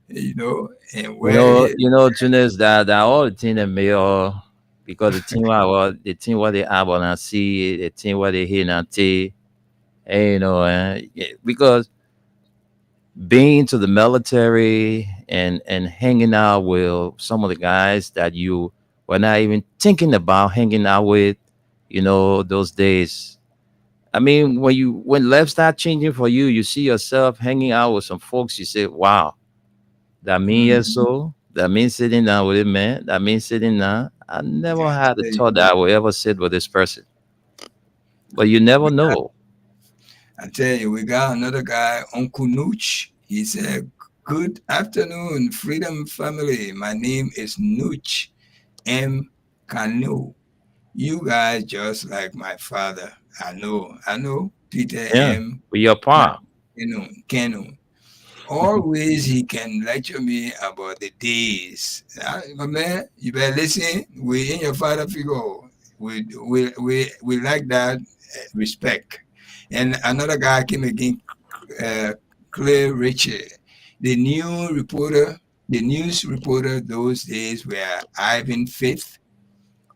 and wear it. Tunes that all the thing that may all because the thing what they have on see, the thing what they hear and see, and yeah, because being to the military and hanging out with some of the guys that you were not even thinking about hanging out with, those days. I mean, when life start changing for you, you see yourself hanging out with some folks. You say, "Wow, that means yes, Mhm. so that means sitting down with him, man. That means sitting down. I never had a Yeah, thought that I would ever sit with this person, but you never know." I tell you, we got another guy, Uncle Nooch. He said, "Good afternoon, Freedom Family. My name is Nooch M. Cano. you guys just like my father. I know Peter Yeah, M. we your pa. Kenu. Always he can lecture me about the days. But man, you better listen. We in your father figure. We like that respect. And another guy came again, uh, Clay Richard, the new reporter, the news reporter those days were Ivan Fifth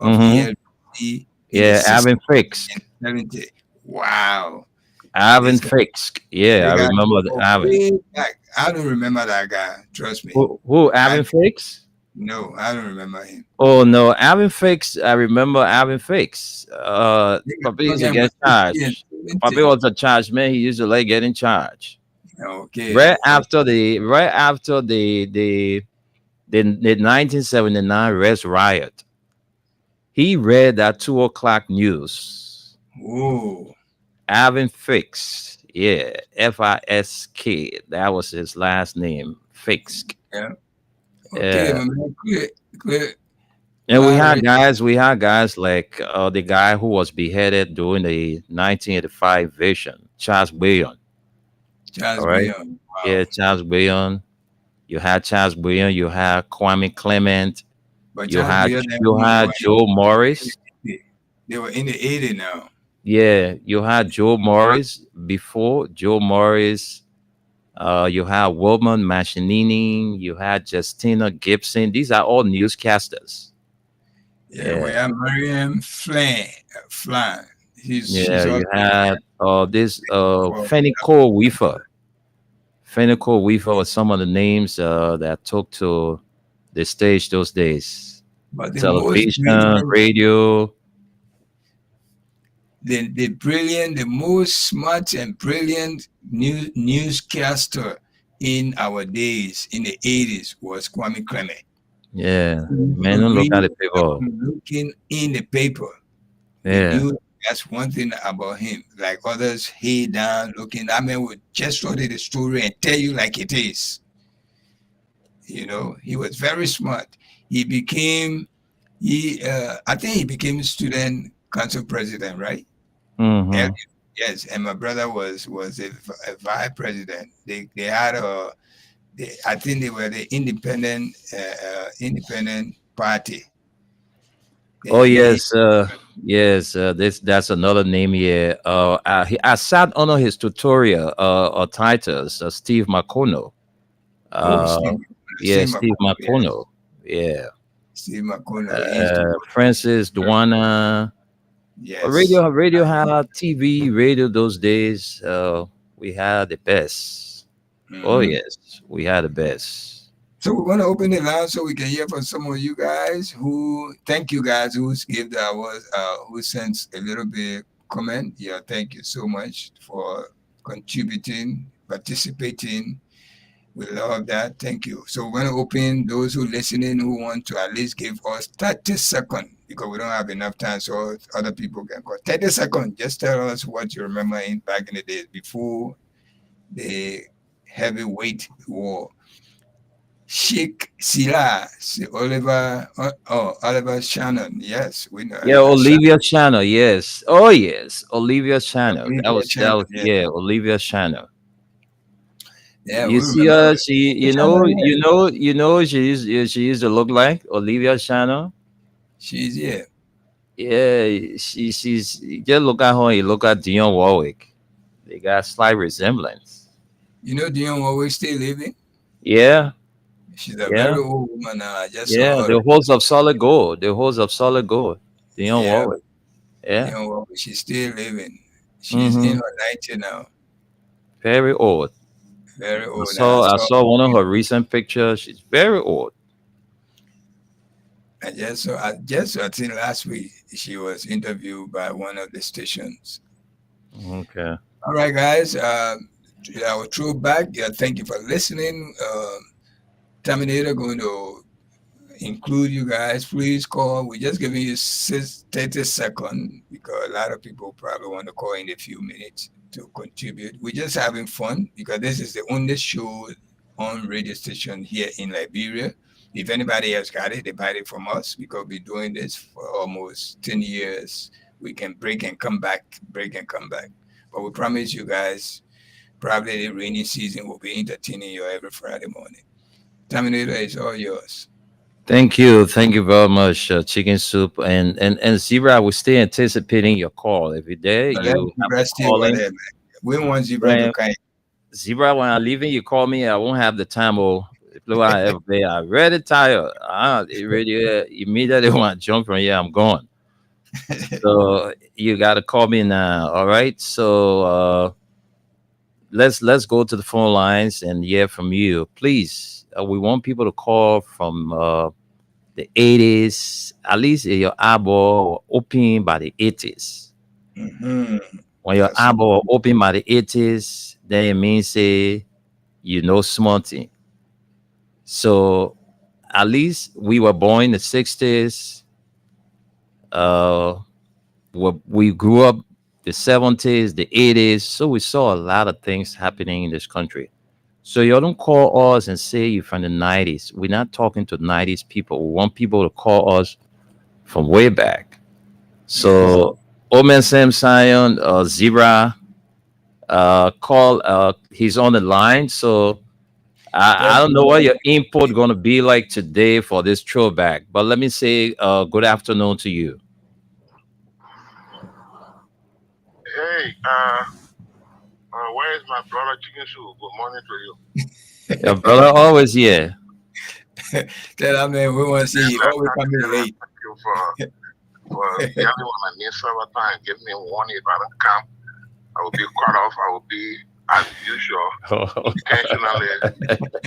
of Mm-hmm. ELBC in the Yeah, 60s Alvin Fix. and 70s. Wow. Alvin This guy, Fix. Yeah, I the guy remember the go Alvin. way back. I don't remember that guy. Trust me. Who I Alvin Fix? no, I don't remember him. Oh no, Alvin Fix. I remember Alvin Fix. They Papi got used to talking about get 60 and charged. Papi 70. was a charge man. He used to like getting charged. Okay. Right after the 1979 Res riot, he read that 2 o'clock news. Whoa. Alvin Fix. Yeah, Fisk. That was his last name. Fisk. Yeah. Okay, Yeah. my man. Clear. And Clarity. we had guys like the guy who was beheaded during the 1985 vision, Charles Billion. All Charles right. Beyond. Yeah, Wow. Charles Billion. You had Charles Billion. You had Kwame Clement. But Charles Beyond, You had Joe Morris. they were in the 80 now. Yeah, you had Joe Morris before Joe Morris. You had Wilman Machinini. You had Justina Gibson. These are all newscasters. Yeah, we Yeah. have Mariam Flan. Yeah, She's you also had this well, Fenico Weaver. Fenico Weaver was some of the names that took to the stage those days. but the most Television, brilliant, radio. the brilliant, the most smart and brilliant newscaster in our days in the 80s was Kwame Clement. Yeah, You man, could don't look read at the people. without looking in the paper. We Yeah, knew that's one thing about him. Like others, head down, looking. I mean, would just study the story and tell you like it is. You know, he was very smart. He became I think he became student council president, right? And, mm-hmm. yes, and my brother was a vice president. They had I think they were the independent party. Oh They yes, yes. This that's another name here. I sat under his tutorial or titles. Steve McConnell. oh Uh, yeah, Steve Steve McConnell, yes, McConnell. Yeah, Steve McConnell. He used to Francis Duana. yes. Radio had TV, radio those days. We had the best. Oh Mhm. yes, we had the best. So we're gonna open it loud so we can hear from some of you guys who thank you guys who's give that was who sent a little bit comment. Yeah, thank you so much for contributing, participating. We love that. Thank you. So we're gonna open those who listening who want to at least give us 30 seconds because we don't have enough time so other people can go. 30 seconds. Just tell us what you remember in back in the days before the heavyweight war. Sheikh Silla, Oliver Shannon. Yes, we know. Yeah, Olivia Channel. Yes. Oh yes, Olivia Channel. Olivia That Shannon. was Yeah, yeah, Olivia Channel. yeah, You we see remember her, her. she Shannon, yeah, she used to look like Olivia Channel. she's yeah. Yeah, she's just look at her, you look at Dion Warwick. They got slight resemblance. You know, Dion always still living. Yeah, She's a yeah, very old woman now. I just yeah. saw her. The host of Solid Gold. The host of Solid Gold. Dion Yeah, Warwick. Yeah. Dion Warwick, she's still living. She's in Mm-hmm. her 90 now. Very old. Very old. And I saw one of her recent pictures. She's very old. I think last week she was interviewed by one of the stations. Okay. All right, guys. Our throwback. Yeah, thank you for listening. Terminator going to include you guys. Please call. We're just giving you 30 seconds because a lot of people probably want to call in a few minutes to contribute. We're just having fun because this is the only show on radio station here in Liberia If anybody else got it, they buy it from us because we're doing this for almost 10 years. We can break and come back, break and come back. But we promise you guys, probably the rainy season will be entertaining you every Friday morning. Terminator is all yours. Thank you very much, Chicken Soup, and Zebra. We still anticipating your call every day. But let You have Zebra to stay call over in. there, man. We want Zebra to When kind. Zebra, when I'm leaving, you call me. I won't have the time. Oh, if I ever play, I'm really tired. It really immediately when I jump from here, I'm gone. So you got to call me now. All right. So let's go to the phone lines and hear from you, please. We want people to call from the 80s, at least your eyeball open by the 80s. Hmm. When your That's eyeball open by the 80s, then it means say you know something. So at least we were born in the 60s. Uh, we grew up the 70s, the 80s. So we saw a lot of things happening in this country. So you don't call us and say you're from the 90s. We're not talking to 90s people. We want people to call us from way back. yes. So Omen Sam Sion, Zebra, call. He's on the line. So I Thank don't know you. what your input gonna be like today for this throwback. But let me say, good afternoon to you. Hey, where is my brother Chicken Soup? Good morning to you. Your brother always here. Tell that man we want to see And you always thank coming you, late. thank you for yelling when I need several times. Give me warning if I don't come. I will be cut off. I will be, as usual, intentionally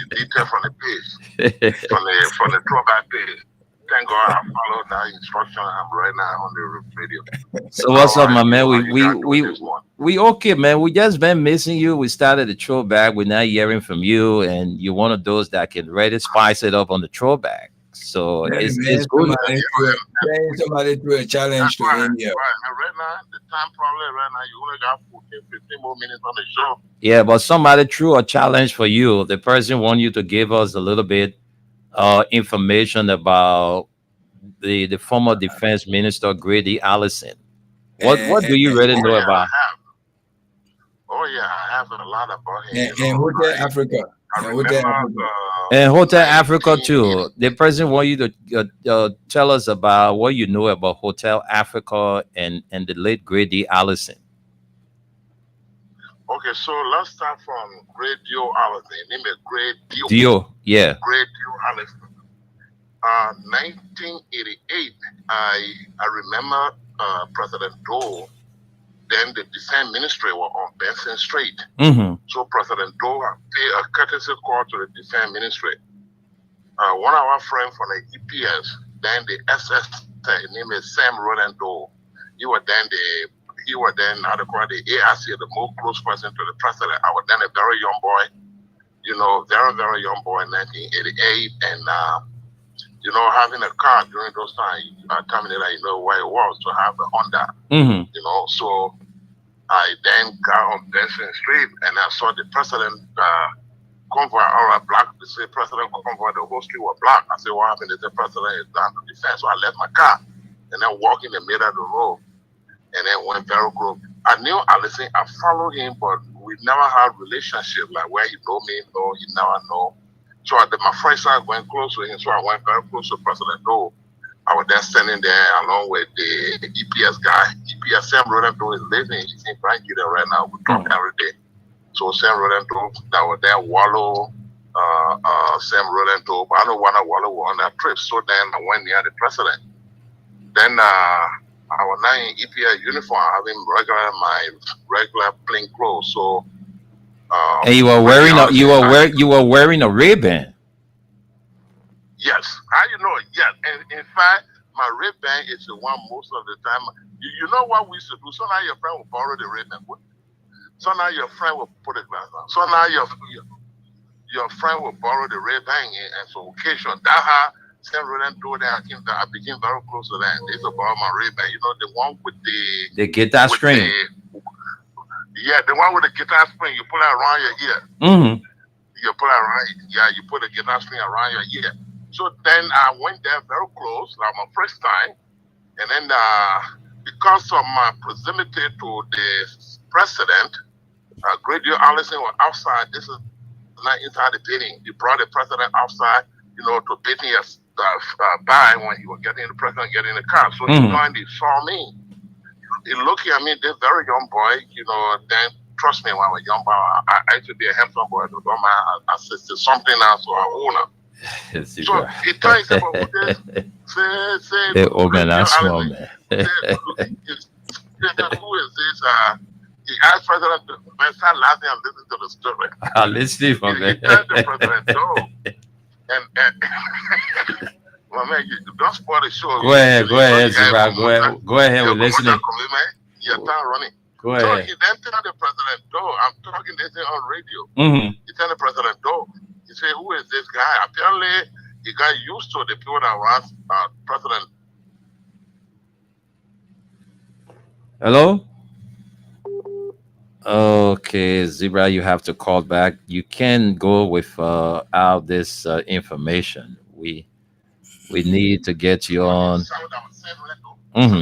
deleted from the page, from the throwback page. Thank God I followed that instruction. I'm right now on the radio. So How what's up, are my you? man? How you guys doing this morning? We okay, man. We just been missing you. We started the throwback. We're not hearing from you, and you're one of those that can really spice it up on the throwback. So Hey, it's man, good. somebody threw a challenge That's to right. him here. Right. And right now, the time probably right now, you only got 14, 15 more minutes on the show. Yeah, but somebody threw a challenge for you. The person want you to give us a little bit information about the former defense minister Grady Allison. What do you really Oh, know yeah, I about? have. Oh, yeah, I have a lot about him. And Hotel Africa. I And Hotel remember Africa. And Hotel Africa 1980. too. The president want you to tell us about what you know about Hotel Africa and the late Grady Allison. Okay, so let's start from Great Dio Allison. Name is Great Dio. Dio, yeah. Great Dio Allison. 1988, I remember President Dole, then the defense ministry were on Benson Street. Mm-hmm. So President Dole paid a courtesy call to the defense ministry. One of our friends from the EPS, then the SS, his name is Sam Roland Dole. He was then how to call the ARC, the most close person to the president. I was then a very young boy, very, very young boy in 1988. And, having a car during those times, Terminator, where it was to have a Honda, Mm-hmm. So I then got on Benson Street and I saw the president convoy, or a black, the president convoy, the whole street was black. I said, what happened? They said, president is down to defense. So I left my car and then walked in the middle of the road and then went very close. I knew Allison, I followed him, but we never had relationship, like where he know me, no, he never know. So my friend started going close to him, so I went very close to President Doe. I was then standing there along with the EPS guy. EPS Sam Rodento is living. He's in Nigeria right now. We talk every day. So Sam Rodento, that was there, Wallow, Sam Rodento, but I don't want to Wallow on that trip. So then I went near the president. Then I was now in EPS uniform, having my regular plain clothes. So And you were wearing a Ray-Ban. Yes, how you know? Yes, and in fact, my Ray-Ban is the one most of the time. You know what we used to do? So now your friend will borrow the Ray-Ban. So now your friend will put a glass on. So now your friend will borrow the Ray-Ban and so occasion. That's how Sam Roland told that I became very close to that. They used to borrow my Ray-Ban. The one with the guitar string. The one with the guitar string. You put it around your ear. Mm-hmm. You put it around. Yeah, you put the guitar string around your ear. So then I went there very close, like my first time. And then because of my proximity to the president, Gradio Allison was outside. This is not inside the building. He brought the president outside, to bid me by when he was getting the president getting in the car. So he joined, he saw me. He looked at me, this very young boy, then trust me, when I was young boy, I used to be a handsome boy. I said something now, so I own her. So he told himself, say, oh man, that's one man. Who is this? He asked President, man, start laughing and listen to the story. I'm listening from He told the president, no. And well, man, you don't spoil the show. Go ahead, Zebra. Go ahead, we're listening. Your time running. Go So ahead. he then told the president, I'm talking this thing on radio. He told the president, he said, who is this guy? Apparently, he got used to the people that was president. Hello? Okay, Zebra, you have to call back. You can go without this information. We need to get you on. Then he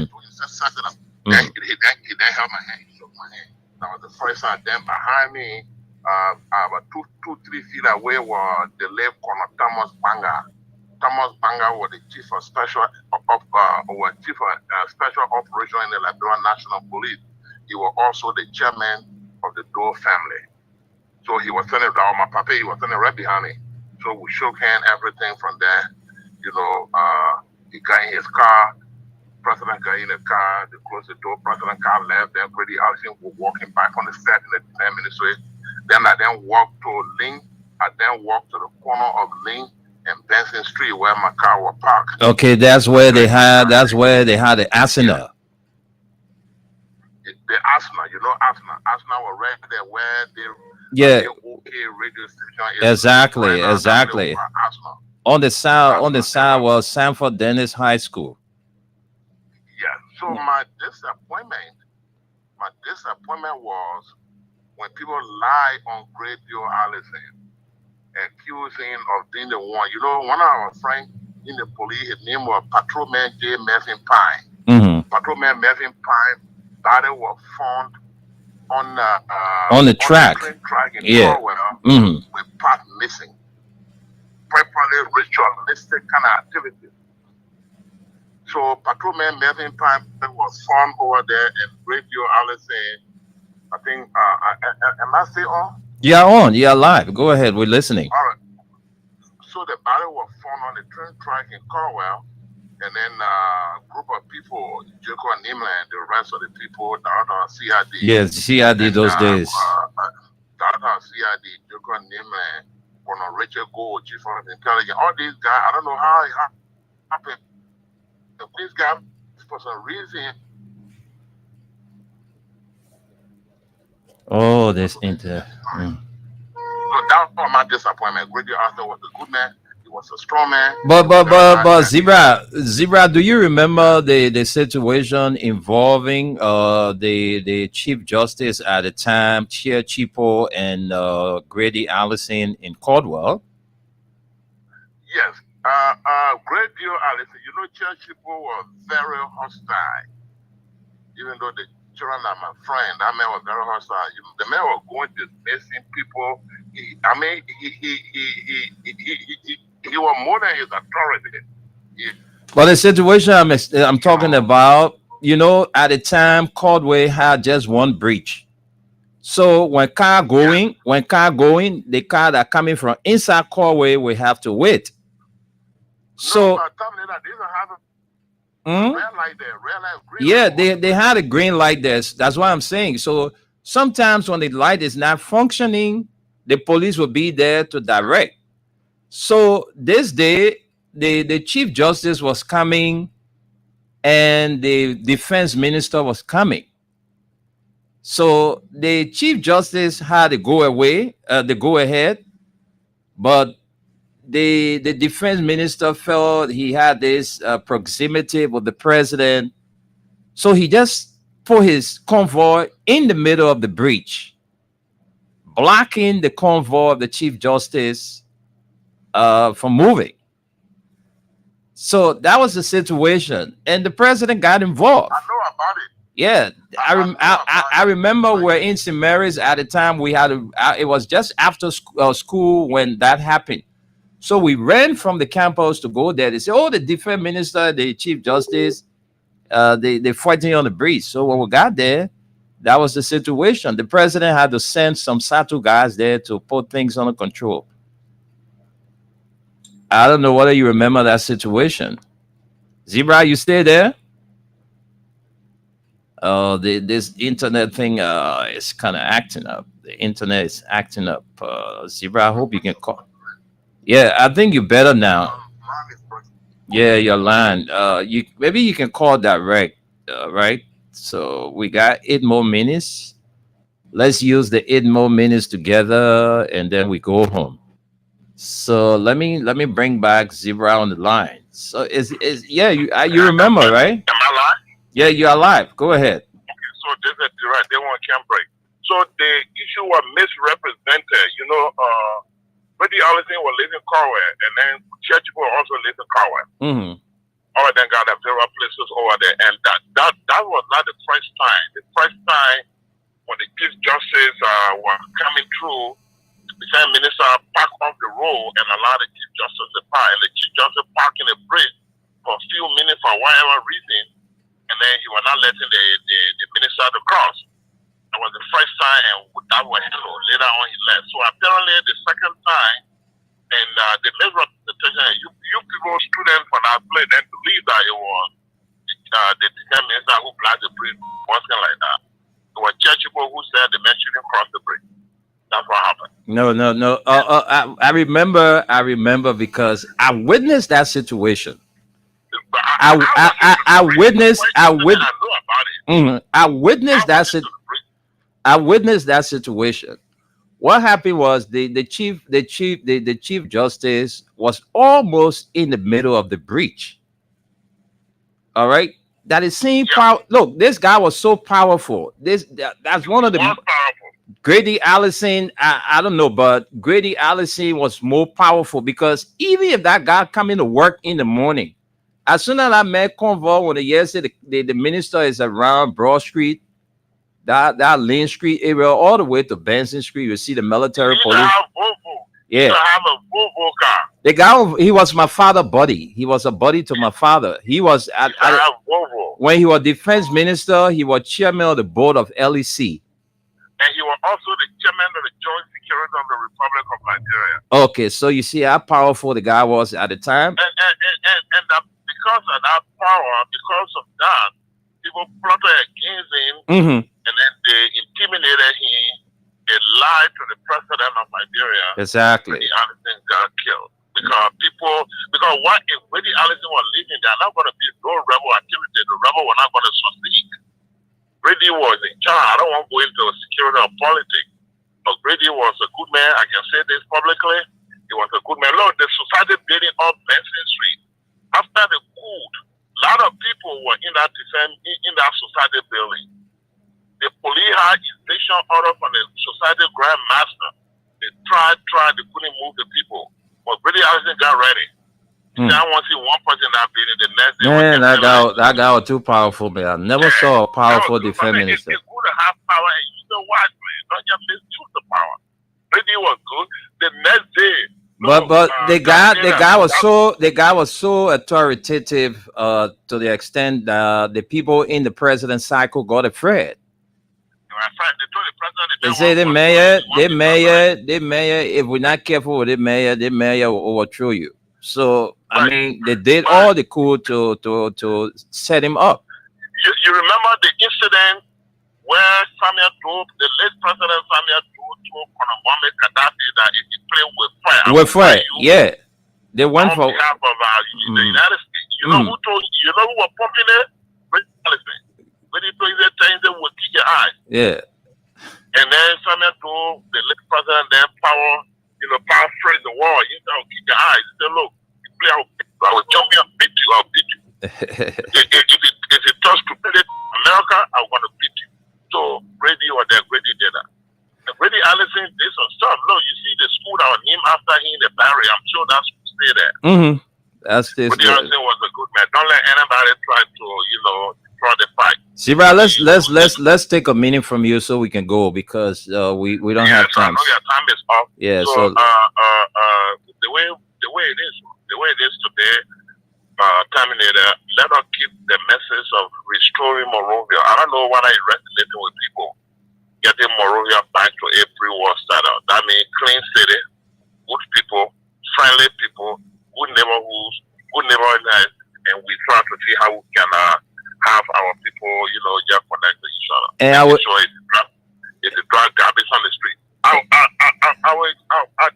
then held my hand. He shook my hand. That was the first time. Then behind me, about 2-3 feet away was the late Colonel Thomas Banga. Thomas Banga was the chief of special special operation in the Liberian National Police. He was also the chairman of the Doe family. So he was standing down my papa. He was standing right behind me. So we shook hands, everything from there. He got in his car. President got in the car. They closed the door. President car left. Then Brady Allison was walking back on the set in the 10 minutes away. Then I walked to Lynn. I then walked to the corner of Lynn and Benson Street where my car was parked. Okay, that's where they had the arsenal. The Arsenal, Arsenal was right there where the OK radio station is. Exactly. On the side was Sanford Dennis High School. Yeah. So my disappointment was when people lie on Radio Allison, accusing of being the one. One of our friends in the police, his name was Patrolman J. Mervyn Pine. Patrolman Mervyn Pine body was found on the track in Orwell with part missing. Properly ritualistic kind of activity. So Patrolman Mervyn Pine was found over there in Radio Allison. I think am I still on? Yeah, on. Yeah, live. Go ahead. We're listening. All right. So the body was found on the train track in Corwell, and then a group of people, Jacob Nimland, the rest of the people, the other CID. Yes, CID those days. The other CID, Jacob Nimland, Richard Gold, Chief of Intelligence. All these guys, I don't know how it happened. These guys, for some reason. Oh, this inter. So that was my disappointment. Grady Arthur was a good man. He was a strong man. But Zebra, do you remember the situation involving the Chief Justice at the time, Chair Chipo, and Grady Allison in Caldwell? Yes. Grady Allison, Chair Chipo was very hostile. Even though the children are my friend, that man was very hostile. The man was going to missing people. He was more than his authority. But the situation I'm talking about, at the time, Caldwell had just one breach. So when car going, the car that coming from inside Caldwell will have to wait. So yeah, they had a green light there. That's what I'm saying. So sometimes when the light is not functioning, the police will be there to direct. So this day, the Chief Justice was coming and the Defense Minister was coming. So the Chief Justice had to go ahead, but the Defense Minister felt he had this proximity with the president. So he just put his convoy in the middle of the breach, blocking the convoy of the Chief Justice from moving. So that was the situation, and the president got involved. I know about it. Yeah, I remember we're in St. Mary's at the time. We had it was just after school when that happened. So we ran from the campus to go there. They said, "Oh, the defense minister, the chief justice, they fighting on the breeze." So when we got there, that was the situation. The president had to send some SATU guys there to put things under control. I don't know whether you remember that situation. Zebra, you stay there? This internet thing is kind of acting up. The internet is acting up. Zebra, I hope you can call. Yeah, I think you're better now. Yeah, your line. You maybe you can call direct, right? So we got 8 more minutes. Let's use the 8 more minutes together, and then we go home. So let me bring back Zebra on the line. So is yeah you remember, right? Am I lying? Yeah, you're alive. Go ahead. Okay, so they said right, they want camp break. So the issue was misrepresented. Freddie Allison was living in Carwell, and then church people also live in Carwell. Mm-hmm. All of them got several places over there, and that was not the first time. The first time when the chief justice was coming through, the defense minister parked off the road and allowed the chief justice to park, and the chief justice parked in the bridge for a few minutes for whatever reason, and then he was not letting the minister to cross. That was the first time, and that was handled. Later on, he left. So apparently, the second time, and the misrepresentation, you people, students from our place, then believe that it was the defense minister who blocked the bridge, something like that. It was church people who said the men shouldn't cross the bridge. That's what happened. No. I remember because I witnessed that situation. I witnessed that situation. What happened was the chief justice was almost in the middle of the breach. All right, that is same power. Look, this guy was so powerful. That's one of the Grady Allison. I don't know, but Grady Allison was more powerful because even if that guy come into work in the morning, as soon as I met Convo when the minister is around Broad Street, that Lynn Street area, all the way to Benson Street, you see the military police. Yeah, have a Volvo car. The guy, he was my father buddy. He was a buddy to my father. He was when he was defense minister. He was chairman of the board of LEC. And he was also the chairman of the Joint Security of the Republic of Nigeria. Okay, so you see how powerful the guy was at the time. And because of that power, because of that, people plotted against him, and then they intimidated him. They lied to the president of Nigeria. Exactly. Freddie Allison got killed because what if Freddie Allison was leaving? There are not going to be no rebel activity. The rebel were not going to succeed. Brady was in charge. I don't want to go into security or politics, but Brady was a good man. I can say this publicly. He was a good man. Look, the society building up Benson Street after the coup, a lot of people were in that society building. The police had eviction order from the society grand master. They tried, they couldn't move the people. But Brady Allison got ready. I want to see one person in that building. The next day, man, that guy was too powerful, man. I never saw a powerful defense minister. It's good to have power and use it wisely. Don't just misuse the power. Brady was good. The next day, but the guy was so authoritative to the extent that the people in the president's cycle got afraid. They say the mayor, if we're not careful with the mayor will overthrow you. So I mean, they did all they could to set him up. You remember the incident where the late president Samuel told Colonel Gaddafi that if he played with fire, yeah, they went on for behalf of the United States. You know who was pumping it? When he told you that they would kick your eyes. Yeah. And then Samuel told the late president then power phrase the war. You know, kick your eyes. He said, look, you play out, I will jump you and beat you. I'll beat you. if it does stupidity America, I'm going to beat you. So Brady did that. And Brady Allison did some stuff. Look, you see the school that was named after him, the Barry. I'm sure that school stay there. That's this. Brady Allison was good man. Don't let anybody try to, try the fight. See, bro, let's take a minute from you so we can go because we don't Yes, have I time. know your time is off. Yeah, So, so the way it is today, Terminator, let us keep the message of restoring Monrovia. I don't know whether it's resonating with people. Getting Monrovia back to a pre-war status. That means clean city, good people, friendly people, good neighborhoods, good neighborhoods, and we try to see how we can have our people, just connect with each other. and I Making would sure it's a drug garbage on the street. I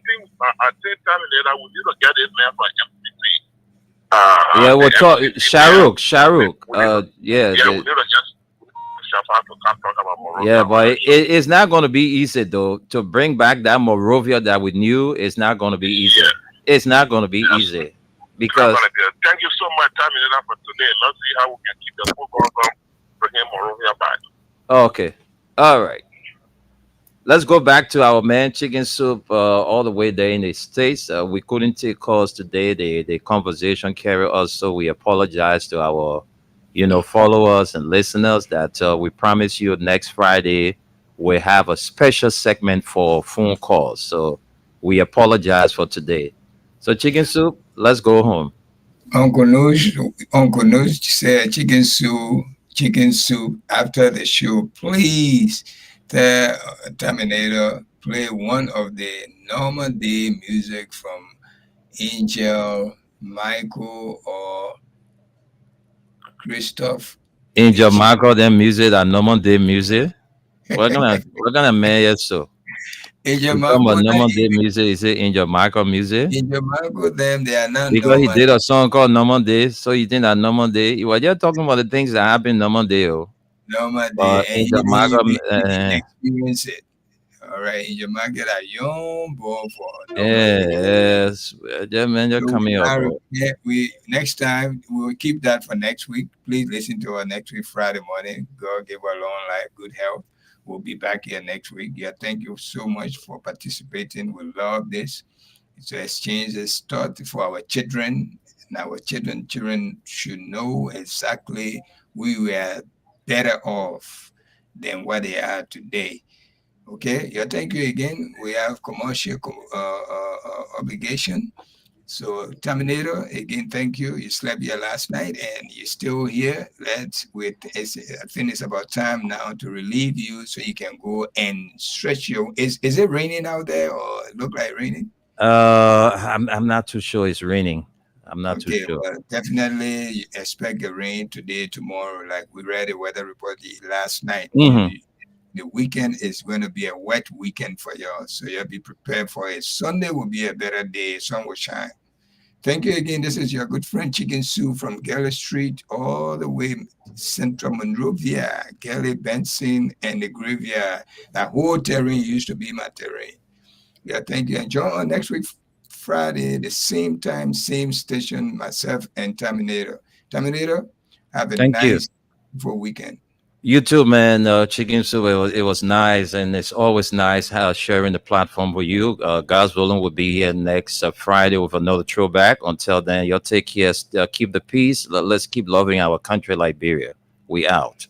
think Terminator, we need to get this man from MCC. yeah, we'll The talk MCC Shahrukh. Yeah, we need to just shut up to come talk about yeah, Monrovia. but it's not going to be easy though to bring back that Morovia that we knew. It's not going to be easy. Yeah. It's not going to be Yes. easy It's not because gonna be. Thank you so much, Terminator, for today. Let's see how we can keep the focus on bringing Monrovia back. okay, all right. Let's go back to our man Chicken Soup all the way there in the States. We couldn't take calls today. The conversation carried us, so we apologize to our, followers and listeners that we promise you next Friday we have a special segment for phone calls. So we apologize for today. So Chicken Soup, let's go home. Uncle Noosh said chicken soup after the show. Please tell Terminator play one of the normal day music from Angel, Michael, or Christoph. In The chick- Jamaica, then music and normal day music. We're gonna make so. Angel You talking about Michael, normal day music? Is it in Jamaica music? Angel Michael, them they are not Because he normal. did a song called Normal Day, so you think that Normal Day? You were just talking about the things that happen normal day, oh. Normal day, But and in you Jamaica, can experience it. All right, Angel Michael, a young boy for normal day. yes, just man, just So come here, bro. we next time we will keep that for next week. Please listen to our next week Friday morning. God give our long life, good health. We'll be back here next week. Yeah, thank you so much for participating. We love this. It's to exchange this thought for our children, and our children should know exactly we were better off than what they are today. Okay, yeah, thank you again. We have commercial obligation. So, Terminator, again, thank you. You slept here last night and you're still here. I think it's about time now to relieve you so you can go and stretch your. Is it raining out there or it look like raining? I'm not too sure it's raining. I'm not too Okay, sure. well, definitely you expect the rain today, tomorrow. Like we read the weather report last night. Hmm. The weekend is going to be a wet weekend for y'all. So you'll be prepared for it. Sunday will be a better day. Sun will shine. Thank you again. This is your good friend Chicken Soup from Galley Street, all the way Central Monrovia, Galley, Benson, and the graveyard. That whole terrain used to be my terrain. Yeah, thank you. And join on next week, Friday, the same time, same station, myself and Terminator. Terminator, have a Thank you. nice full weekend. You too, man. Chicken Soup. It was nice, and it's always nice how sharing the platform with you. God's willing, will be here next Friday with another throwback. Until then, y'all take care. Keep the peace. Let's keep loving our country, Liberia. We out.